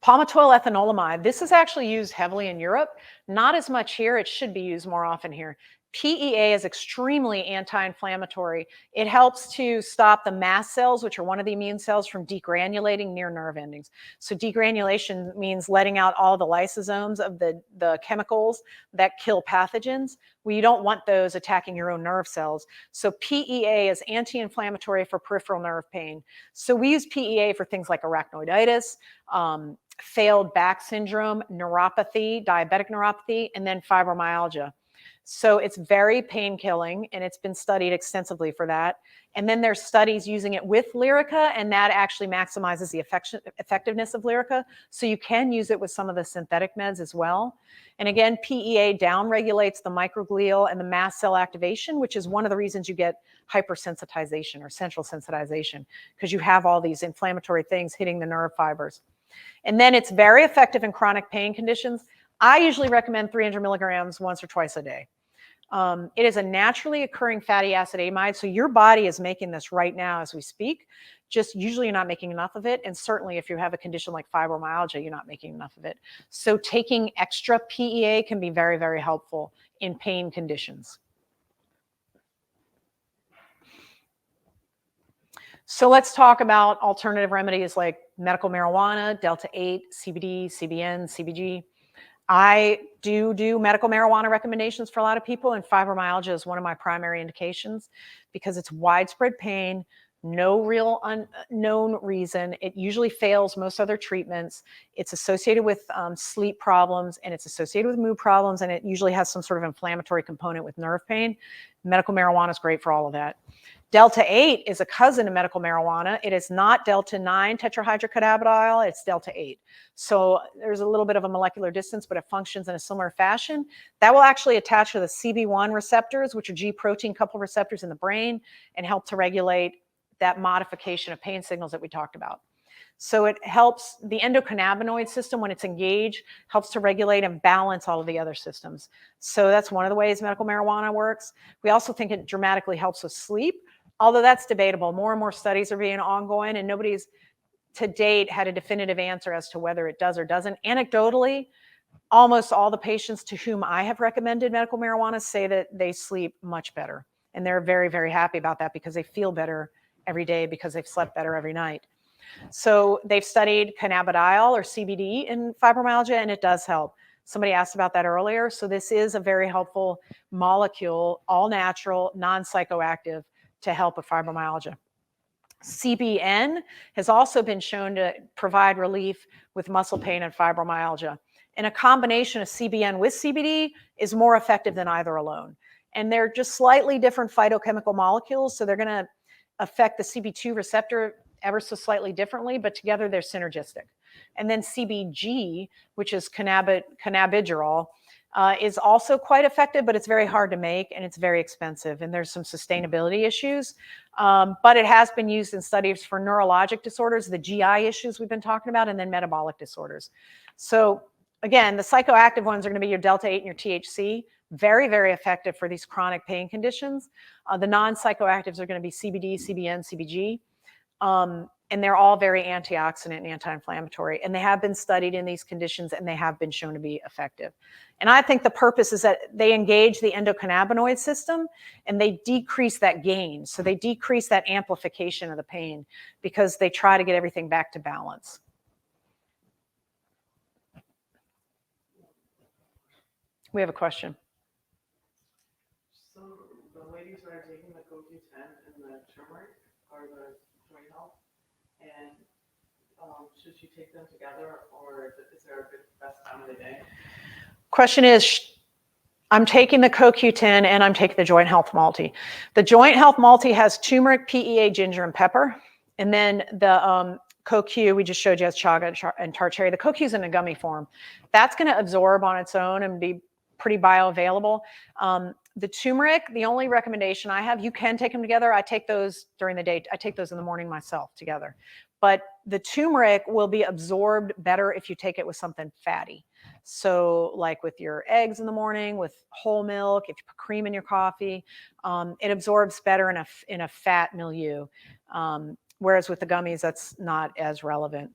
Palmitoyl ethanolamide. This is actually used heavily in Europe. Not as much here. It should be used more often here. PEA is extremely anti-inflammatory. It helps to stop the mast cells, which are one of the immune cells, from degranulating near nerve endings. So degranulation means letting out all the lysosomes of the chemicals that kill pathogens. We don't want those attacking your own nerve cells. So PEA is anti-inflammatory for peripheral nerve pain. So we use PEA for things like arachnoiditis, failed back syndrome, neuropathy, diabetic neuropathy, and then fibromyalgia. So it's very pain killing, and it's been studied extensively for that. And then there's studies using it with Lyrica, and that actually maximizes the effectiveness of Lyrica. So you can use it with some of the synthetic meds as well. And again, PEA downregulates the microglial and the mast cell activation, which is one of the reasons you get hypersensitization or central sensitization, because you have all these inflammatory things hitting the nerve fibers. And then it's very effective in chronic pain conditions. I usually recommend 300 milligrams once or twice a day. It is a naturally occurring fatty acid amide, so your body is making this right now as we speak. Just usually you're not making enough of it, and certainly if you have a condition like fibromyalgia, you're not making enough of it. So taking extra PEA can be very, very helpful in pain conditions. So let's talk about alternative remedies like medical marijuana, delta-8, CBD, CBN, CBG. I do medical marijuana recommendations for a lot of people, and fibromyalgia is one of my primary indications because it's widespread pain, No real unknown reason. It usually fails most other treatments. It's associated with sleep problems, and it's associated with mood problems, and it usually has some sort of inflammatory component with nerve pain. Medical marijuana is great for all of that. Delta 8 is a cousin of medical marijuana. It is not Delta 9 tetrahydrocannabidiol, it's Delta 8. So there's a little bit of a molecular distance, but it functions in a similar fashion. That will actually attach to the CB1 receptors, which are G protein coupled receptors in the brain, and help to regulate that modification of pain signals that we talked about. So it helps the endocannabinoid system, when it's engaged, helps to regulate and balance all of the other systems. So that's one of the ways medical marijuana works. We also think it dramatically helps with sleep, although that's debatable. More and more studies are being ongoing, and nobody's to date had a definitive answer as to whether it does or doesn't. Anecdotally, almost all the patients to whom I have recommended medical marijuana say that they sleep much better. And they're very, very happy about that because they feel better every day because they've slept better every night. So they've studied cannabidiol or CBD in fibromyalgia, and it does help. Somebody asked about that earlier. So this is a very helpful molecule, all natural, non-psychoactive, to help with fibromyalgia. CBN has also been shown to provide relief with muscle pain and fibromyalgia. And a combination of CBN with CBD is more effective than either alone. And they're just slightly different phytochemical molecules, so they're going to affect the CB2 receptor ever so slightly differently, but together they're synergistic. And then CBG, which is cannabidiol, is also quite effective, but it's very hard to make and it's very expensive, and there's some sustainability issues. But it has been used in studies for neurologic disorders, the GI issues we've been talking about, and then metabolic disorders. So again, the psychoactive ones are going to be your Delta 8 and your THC. Very, very effective for these chronic pain conditions. The non-psychoactives are going to be CBD, CBN, CBG. And they're all very antioxidant and anti-inflammatory. And they have been studied in these conditions, and they have been shown to be effective. And I think the purpose is that they engage the endocannabinoid system and they decrease that gain. So they decrease that amplification of the pain because they try to get everything back to balance. We have a question. So the ladies who are taking the CoQ10 and the turmeric are the joint health, and should she take them together, or is there a good best time of the day? Question is, I'm taking the CoQ10 and I'm taking the joint health multi. The joint health multi has turmeric, PEA, ginger, and pepper. And then the CoQ, we just showed you, has chaga and tart cherry. The CoQ is in a gummy form. That's going to absorb on its own and be pretty bioavailable. The turmeric, the only recommendation I have, you can take them together. I take those during the day. I take those in the morning myself together. But the turmeric will be absorbed better if you take it with something fatty. So like with your eggs in the morning, with whole milk, if you put cream in your coffee, it absorbs better in a fat milieu. Whereas with the gummies, that's not as relevant.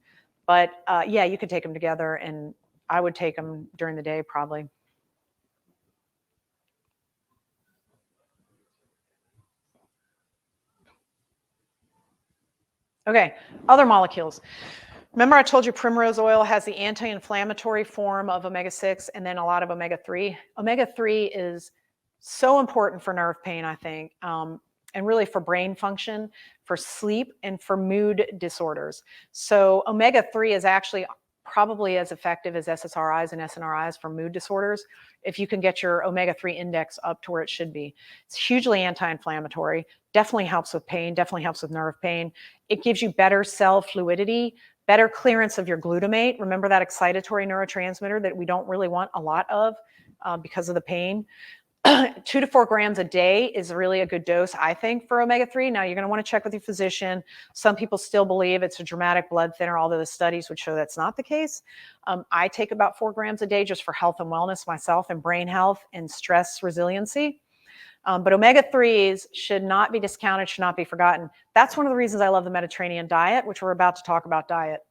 But yeah, you could take them together, and I would take them during the day probably. Okay, other molecules. Remember I told you primrose oil has the anti-inflammatory form of omega-6 and then a lot of omega-3. Omega-3 is so important for nerve pain, I think, and really for brain function, for sleep, and for mood disorders. So omega-3 is actually probably as effective as SSRIs and SNRIs for mood disorders if you can get your omega-3 index up to where it should be. It's hugely anti-inflammatory, definitely helps with pain, definitely helps with nerve pain. It gives you better cell fluidity, better clearance of your glutamate. Remember that excitatory neurotransmitter that we don't really want a lot of because of the pain. 2 to 4 grams a day is really a good dose, I think, for omega-3. Now, you're going to want to check with your physician. Some people still believe it's a dramatic blood thinner, although the studies would show that's not the case. I take about 4 grams a day just for health and wellness myself, and brain health and stress resiliency. But omega-3s should not be discounted, should not be forgotten. That's one of the reasons I love the Mediterranean diet, which we're about to talk about diet.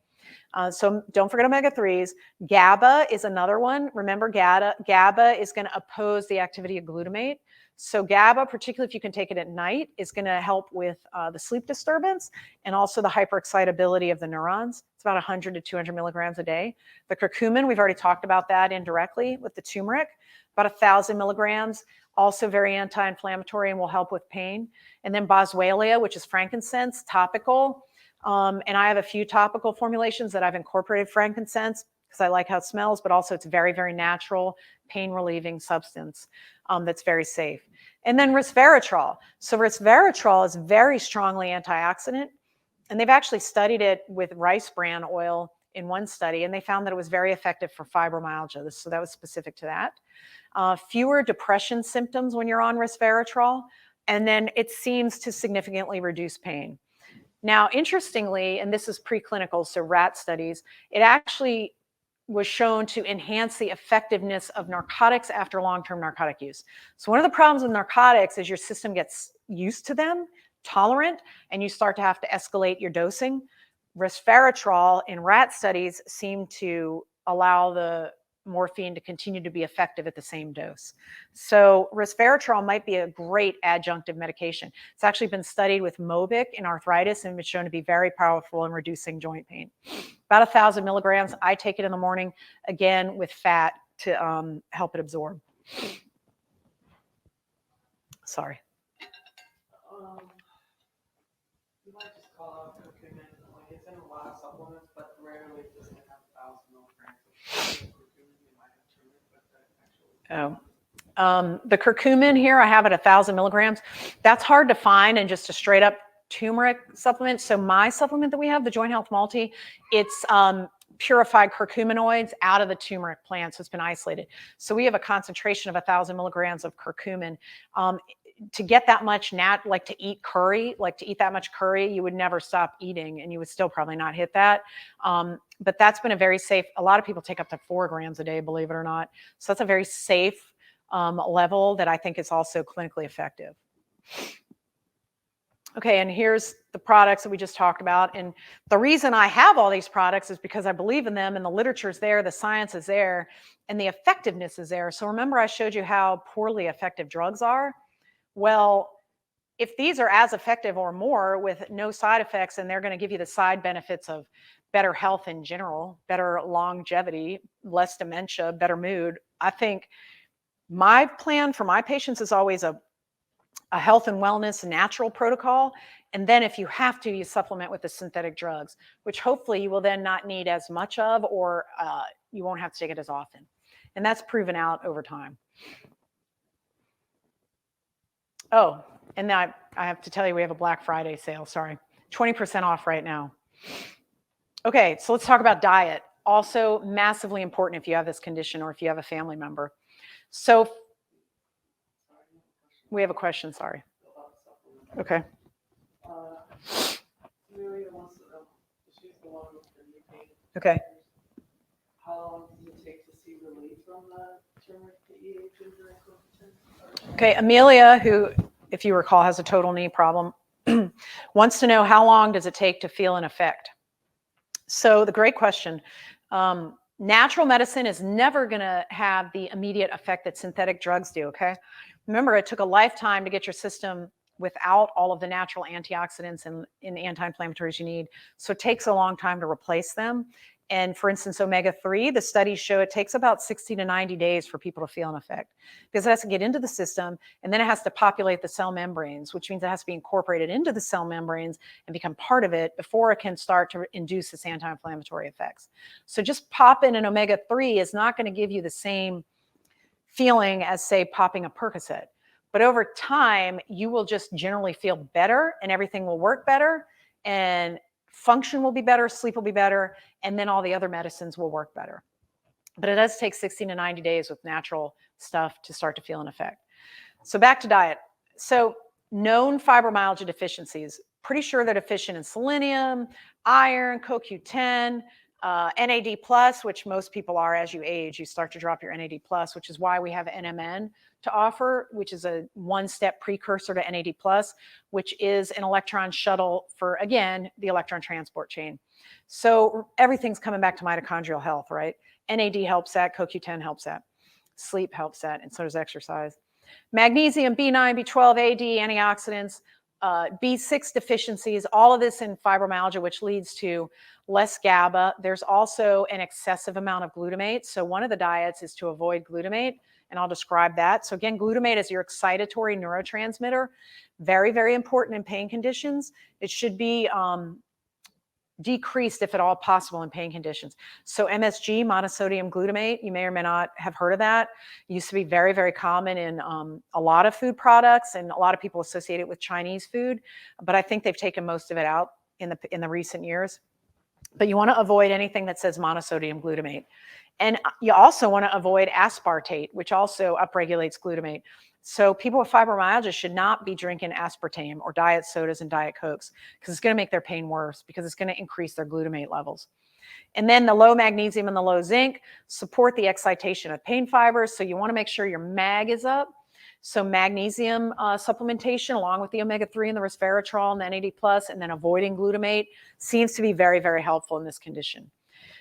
So don't forget omega-3s. GABA is another one. Remember, GABA is going to oppose the activity of glutamate. So GABA, particularly if you can take it at night, is going to help with the sleep disturbance and also the hyperexcitability of the neurons. It's about 100 to 200 milligrams a day. The curcumin, we've already talked about that indirectly with the turmeric, about 1,000 milligrams, also very anti-inflammatory and will help with pain. And then boswellia, which is frankincense, topical. And I have a few topical formulations that I've incorporated frankincense because I like how it smells, but also it's very, very natural, pain-relieving substance that's very safe. And then resveratrol. So resveratrol is very strongly antioxidant, and they've actually studied it with rice bran oil in one study, and they found that it was very effective for fibromyalgia. So that was specific to that. Fewer depression symptoms when you're on resveratrol, and then it seems to significantly reduce pain. Now, interestingly, and this is preclinical, so rat studies, it actually was shown to enhance the effectiveness of narcotics after long-term narcotic use. So one of the problems with narcotics is your system gets used to them, tolerant, and you start to have to escalate your dosing. Resveratrol in rat studies seemed to allow the morphine to continue to be effective at the same dose. So resveratrol might be a great adjunctive medication. It's actually been studied with Mobic in arthritis and been shown to be very powerful in reducing joint pain. About 1,000 milligrams. I take it in the morning, again, with fat to help it absorb. Sorry. You might just call out curcumin. Like it's in a lot of supplements, but rarely does it have 1,000 milligrams of curcumin. You might have turmeric, but that actually. The curcumin here, I have it 1,000 milligrams. That's hard to find in just a straight up turmeric supplement. So my supplement that we have, the Joint Health Multi, it's purified curcuminoids out of the turmeric plant, so it's been isolated. So we have a concentration of 1,000 milligrams of curcumin. To get that much, like to eat that much curry, you would never stop eating and you would still probably not hit that. But that's been a very safe, a lot of people take up to 4 grams a day, believe it or not. So that's a very safe level that I think is also clinically effective. Okay, and here's the products that we just talked about. And the reason I have all these products is because I believe in them and the literature's there, the science is there, and the effectiveness is there. So remember I showed you how poorly effective drugs are? Well, if these are as effective or more with no side effects, and they're going to give you the side benefits of better health in general, better longevity, less dementia, better mood, I think my plan for my patients is always a health and wellness natural protocol. And then if you have to, you supplement with the synthetic drugs, which hopefully you will then not need as much of, or you won't have to take it as often. And that's proven out over time. Oh, and I have to tell you, we have a Black Friday sale, sorry. 20% off right now. Okay, so let's talk about diet. Also massively important if you have this condition or if you have a family member. So we have a question, sorry. Okay. Okay. How long does it take to see relief from the turmeric, ginger, and CoQ10? Okay, Amelia, who, if you recall, has a total knee problem, wants to know how long does it take to feel an effect? So the great question. Natural medicine is never going to have the immediate effect that synthetic drugs do, okay? Remember, it took a lifetime to get your system without all of the natural antioxidants and anti-inflammatories you need. So it takes a long time to replace them. And for instance, omega-3, the studies show it takes about 60 to 90 days for people to feel an effect because it has to get into the system and then it has to populate the cell membranes, which means it has to be incorporated into the cell membranes and become part of it before it can start to induce its anti-inflammatory effects. So just popping an omega-3 is not going to give you the same feeling as, say, popping a Percocet. But over time, you will just generally feel better and everything will work better and function will be better, sleep will be better, and then all the other medicines will work better. But it does take 60 to 90 days with natural stuff to start to feel an effect. So back to diet. So known fibromyalgia deficiencies, pretty sure they're deficient in selenium, iron, CoQ10, NAD+, which most people are as you age. You start to drop your NAD+, which is why we have NMN to offer, which is a one-step precursor to NAD+, which is an electron shuttle for, again, the electron transport chain. So everything's coming back to mitochondrial health, right? NAD helps that, CoQ10 helps that, sleep helps that, and so does exercise. Magnesium, B9, B12, A, D, antioxidants, B6 deficiencies, all of this in fibromyalgia, which leads to less GABA. There's also an excessive amount of glutamate. So one of the diets is to avoid glutamate, and I'll describe that. So again, glutamate is your excitatory neurotransmitter. Very, very important in pain conditions. It should be decreased if at all possible in pain conditions. So MSG, monosodium glutamate, you may or may not have heard of that. It used to be very, very common in a lot of food products, and a lot of people associate it with Chinese food, but I think they've taken most of it out in the recent years. But you want to avoid anything that says monosodium glutamate. And you also want to avoid aspartate, which also upregulates glutamate. So people with fibromyalgia should not be drinking aspartame or diet sodas and diet Cokes, because it's going to make their pain worse, because it's going to increase their glutamate levels. And then the low magnesium and the low zinc support the excitation of pain fibers. So you want to make sure your mag is up. So magnesium supplementation, along with the omega-3 and the resveratrol and the NAD+, and then avoiding glutamate, seems to be very, very helpful in this condition.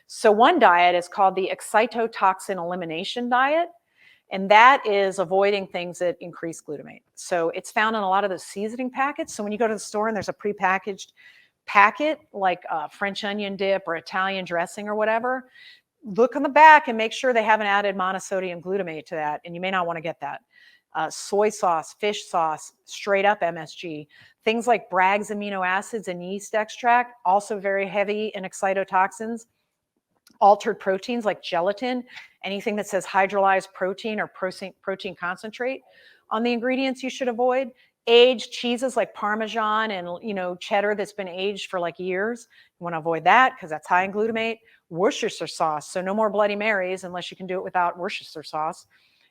So one diet is called the excitotoxin elimination diet, and that is avoiding things that increase glutamate. So it's found in a lot of those seasoning packets. So when you go to the store and there's a prepackaged packet, like French onion dip or Italian dressing or whatever, look on the back and make sure they haven't added monosodium glutamate to that, and you may not want to get that. Soy sauce, fish sauce, straight up MSG. Things like Bragg's amino acids and yeast extract, also very heavy in excitotoxins. Altered proteins like gelatin, anything that says hydrolyzed protein or protein concentrate on the ingredients you should avoid. Aged cheeses like Parmesan and cheddar that's been aged for like years. You want to avoid that because that's high in glutamate. Worcestershire sauce, so no more Bloody Marys unless you can do it without Worcestershire sauce.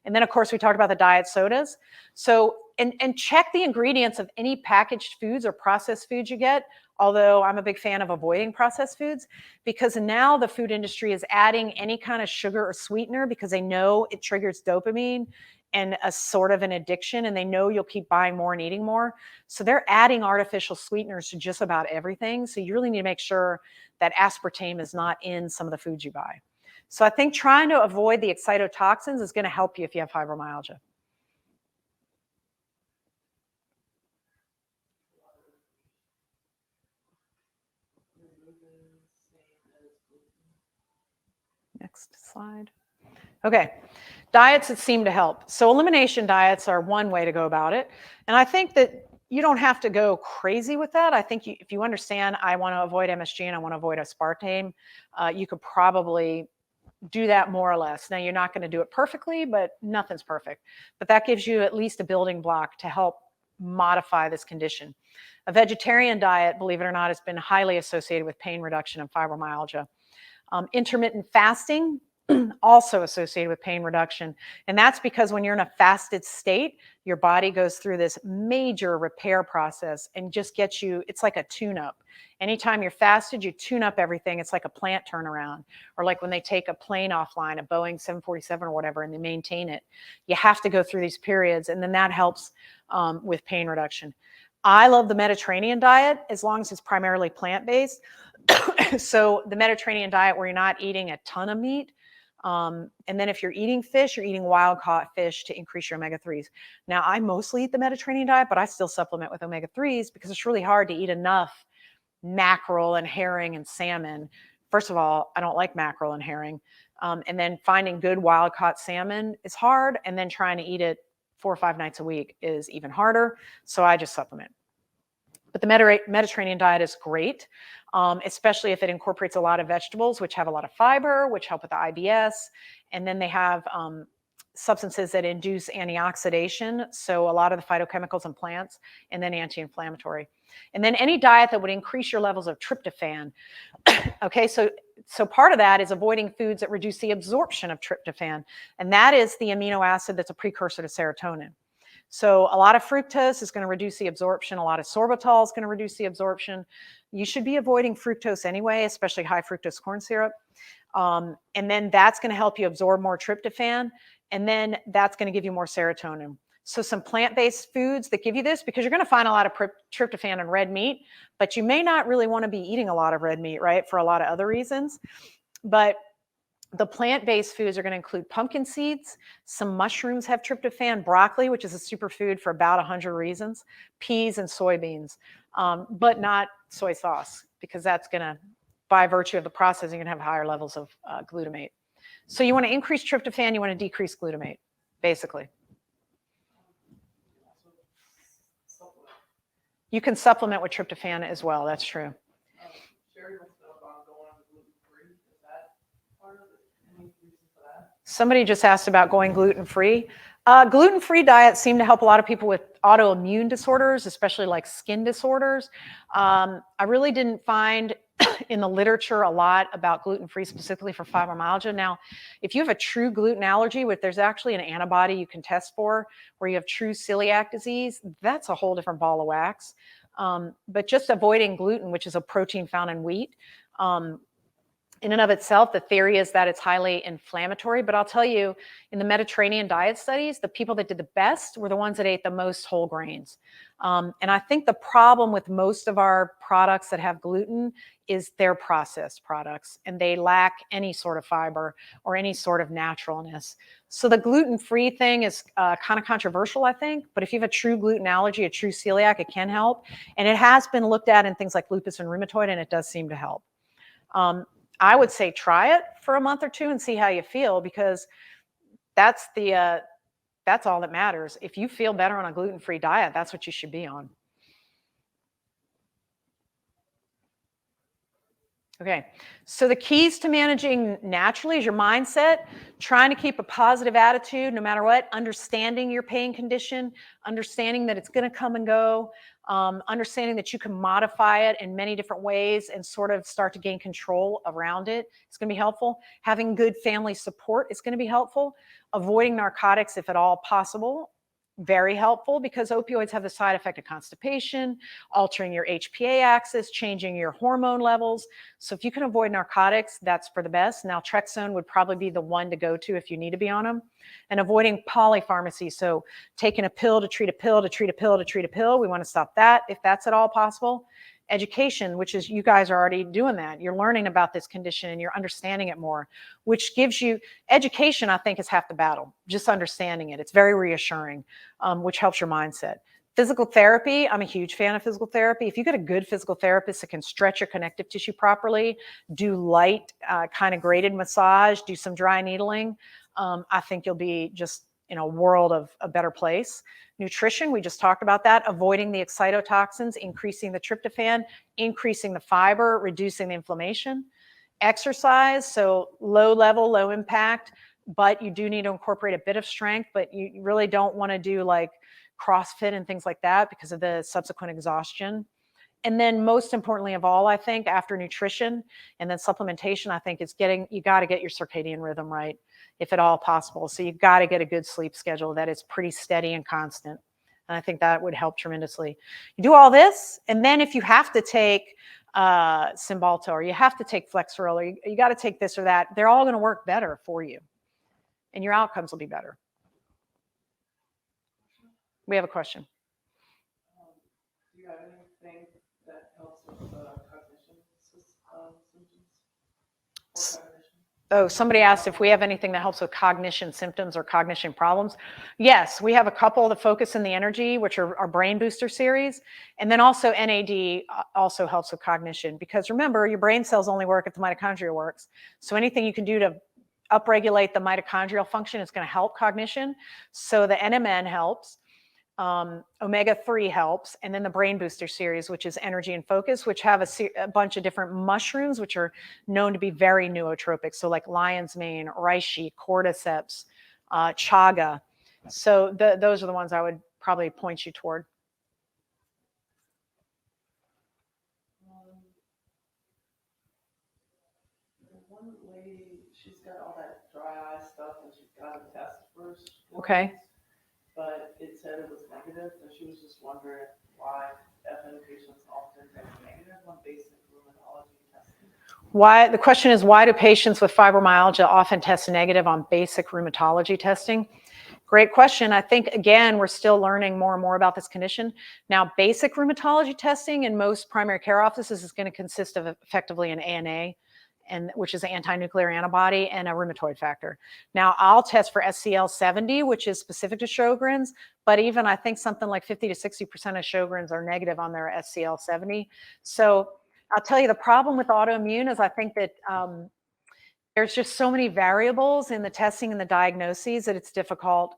And then, of course, we talked about the diet sodas. So, and check the ingredients of any packaged foods or processed foods you get, although I'm a big fan of avoiding processed foods, because now the food industry is adding any kind of sugar or sweetener because they know it triggers dopamine and a sort of an addiction, and they know you'll keep buying more and eating more. So they're adding artificial sweeteners to just about everything. So you really need to make sure that aspartame is not in some of the foods you buy. So I think trying to avoid the excitotoxins is going to help you if you have fibromyalgia. Next slide. Okay, diets that seem to help. So elimination diets are one way to go about it. And I think that you don't have to go crazy with that. I think if you understand, I want to avoid MSG and I want to avoid aspartame, you could probably do that more or less. Now, you're not going to do it perfectly, but nothing's perfect. But that gives you at least a building block to help modify this condition. A vegetarian diet, believe it or not, has been highly associated with pain reduction and fibromyalgia. Intermittent fasting, also associated with pain reduction. And that's because when you're in a fasted state, your body goes through this major repair process and just gets you, it's like a tune-up. Anytime you're fasted, you tune up everything. It's like a plant turnaround, or like when they take a plane offline, a Boeing 747 or whatever, and they maintain it. You have to go through these periods, and then that helps with pain reduction. I love the Mediterranean diet as long as it's primarily plant-based. So the Mediterranean diet where you're not eating a ton of meat. And then if you're eating fish, you're eating wild-caught fish to increase your omega-3s. Now, I mostly eat the Mediterranean diet, but I still supplement with omega-3s because it's really hard to eat enough mackerel and herring and salmon. First of all, I don't like mackerel and herring. And then finding good wild-caught salmon is hard. And then trying to eat it 4 or 5 nights a week is even harder. So I just supplement. But the Mediterranean diet is great, especially if it incorporates a lot of vegetables, which have a lot of fiber, which help with the IBS. And then they have substances that induce antioxidation, so a lot of the phytochemicals in plants, and then anti-inflammatory. And then any diet that would increase your levels of tryptophan. Okay, so part of that is avoiding foods that reduce the absorption of tryptophan, and that is the amino acid that's a precursor to serotonin. So a lot of fructose is going to reduce the absorption. A lot of sorbitol is going to reduce the absorption. You should be avoiding fructose anyway, especially high fructose corn syrup. And then that's going to help you absorb more tryptophan. And then that's going to give you more serotonin. So some plant-based foods that give you this, because you're going to find a lot of tryptophan in red meat, but you may not really want to be eating a lot of red meat, right? For a lot of other reasons. But The plant-based foods are going to include pumpkin seeds. Some mushrooms have tryptophan, broccoli, which is a superfood for about 100 reasons, peas and soybeans, but not soy sauce, because that's going to, by virtue of the process, you're going to have higher levels of glutamate. So you want to increase tryptophan, you want to decrease glutamate, basically. You can supplement with tryptophan as well, that's true. Sherry wants to know about going gluten-free. Is that part of it? Any reason for that? Somebody just asked about going gluten-free. Gluten-free diets seem to help a lot of people with autoimmune disorders, especially like skin disorders. I really didn't find in the literature a lot about gluten-free specifically for fibromyalgia. Now, if you have a true gluten allergy, there's actually an antibody you can test for where you have true celiac disease, that's a whole different ball of wax. But just avoiding gluten, which is a protein found in wheat, in and of itself, the theory is that it's highly inflammatory. But I'll tell you, in the Mediterranean diet studies, the people that did the best were the ones that ate the most whole grains. And I think the problem with most of our products that have gluten is they're processed products, and they lack any sort of fiber or any sort of naturalness. So the gluten-free thing is kind of controversial, I think. But if you have a true gluten allergy, a true celiac, it can help. And it has been looked at in things like lupus and rheumatoid, and it does seem to help. I would say try it for a month or two and see how you feel, because that's all that matters. If you feel better on a gluten-free diet, that's what you should be on. Okay, so the keys to managing naturally is your mindset, trying to keep a positive attitude no matter what, understanding your pain condition, understanding that it's going to come and go, understanding that you can modify it in many different ways and sort of start to gain control around it. It's going to be helpful. Having good family support is going to be helpful. Avoiding narcotics if at all possible. Very helpful, because opioids have the side effect of constipation, altering your HPA axis, changing your hormone levels. So if you can avoid narcotics, that's for the best. Naltrexone would probably be the one to go to if you need to be on them. And avoiding polypharmacy, so taking a pill to treat a pill to treat a pill to treat a pill. We want to stop that if that's at all possible. Education, which is, you guys are already doing that. You're learning about this condition and you're understanding it more, which gives you education. I think is half the battle, just understanding it. It's very reassuring, which helps your mindset. Physical therapy, I'm a huge fan of physical therapy. If you get a good physical therapist that can stretch your connective tissue properly, do light kind of graded massage, do some dry needling, I think you'll be just in a world of a better place. Nutrition, we just talked about that, avoiding the excitotoxins, increasing the tryptophan, increasing the fiber, reducing the inflammation. Exercise, so low level, low impact, but you do need to incorporate a bit of strength, but you really don't want to do like CrossFit and things like that because of the subsequent exhaustion. And then most importantly of all, I think after nutrition and then supplementation, I think it's you got to get your circadian rhythm right, if at all possible. So you've got to get a good sleep schedule that is pretty steady and constant. And I think that would help tremendously. You do all this, and then if you have to take Cymbalta, or you have to take Flexeril, or you got to take this or that, they're all going to work better for you. And your outcomes will be better. We have a question. Do you have anything that helps with cognition symptoms? Or cognition? Oh, somebody asked if we have anything that helps with cognition symptoms or cognition problems. Yes, we have a couple that focus in the energy, which are our brain booster series. And then also NAD also helps with cognition, because remember, your brain cells only work if the mitochondria works. So anything you can do to upregulate the mitochondrial function is going to help cognition. So the NMN helps. Omega-3 helps, and then the brain booster series, which is energy and focus, which have a bunch of different mushrooms which are known to be very nootropic, so like lion's mane, reishi, cordyceps, chaga. So those are the ones I would probably point you toward. One lady, she's got all that dry eye stuff, and she's got a test first. Okay. But it said it was negative, and she was just wondering why FN patients often test negative on basic rheumatology testing. Why? The question is, why do patients with fibromyalgia often test negative on basic rheumatology testing? Great question. I think, again, we're still learning more and more about this condition. Now, basic rheumatology testing in most primary care offices is going to consist of effectively an ANA and which is an anti-nuclear antibody, and a rheumatoid factor. Now, I'll test for SCL70, which is specific to Sjogren's, but even I think something like 50 to 60% of Sjogren's are negative on their SCL70. So I'll tell you, the problem with autoimmune is I think that there's just so many variables in the testing and the diagnoses that it's difficult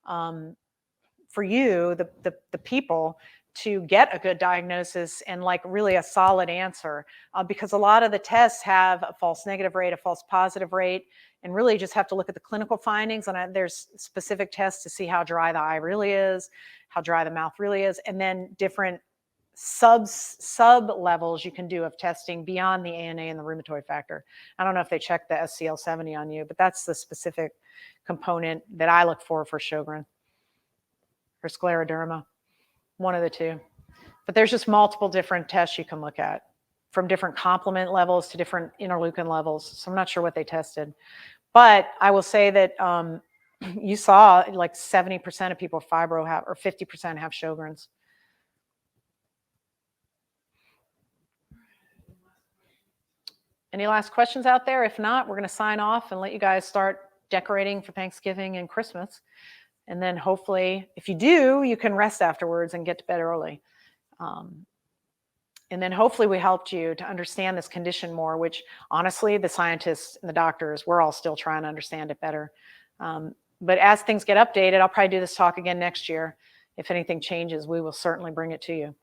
for you, the people, to get a good diagnosis and like really a solid answer, because a lot of the tests have a false negative rate, a false positive rate, and really just have to look at the clinical findings. And there's specific tests to see how dry the eye really is, how dry the mouth really is, and then different sub levels you can do of testing beyond the ANA and the rheumatoid factor. I don't know if they check the SCL70 on you, but that's the specific component that I look for Sjogren or scleroderma. One of the two. But there's just multiple different tests you can look at, from different complement levels to different interleukin levels. So I'm not sure what they tested. But I will say that you saw like 70% of people with fibro have, or 50% have Sjogren's. Any last questions out there? If not, we're going to sign off and let you guys start decorating for Thanksgiving and Christmas. And then hopefully, if you do, you can rest afterwards and get to bed early. And then hopefully we helped you to understand this condition more, which honestly, the scientists and the doctors, we're all still trying to understand it better. But as things get updated, I'll probably do this talk again next year. If anything changes, we will certainly bring it to you.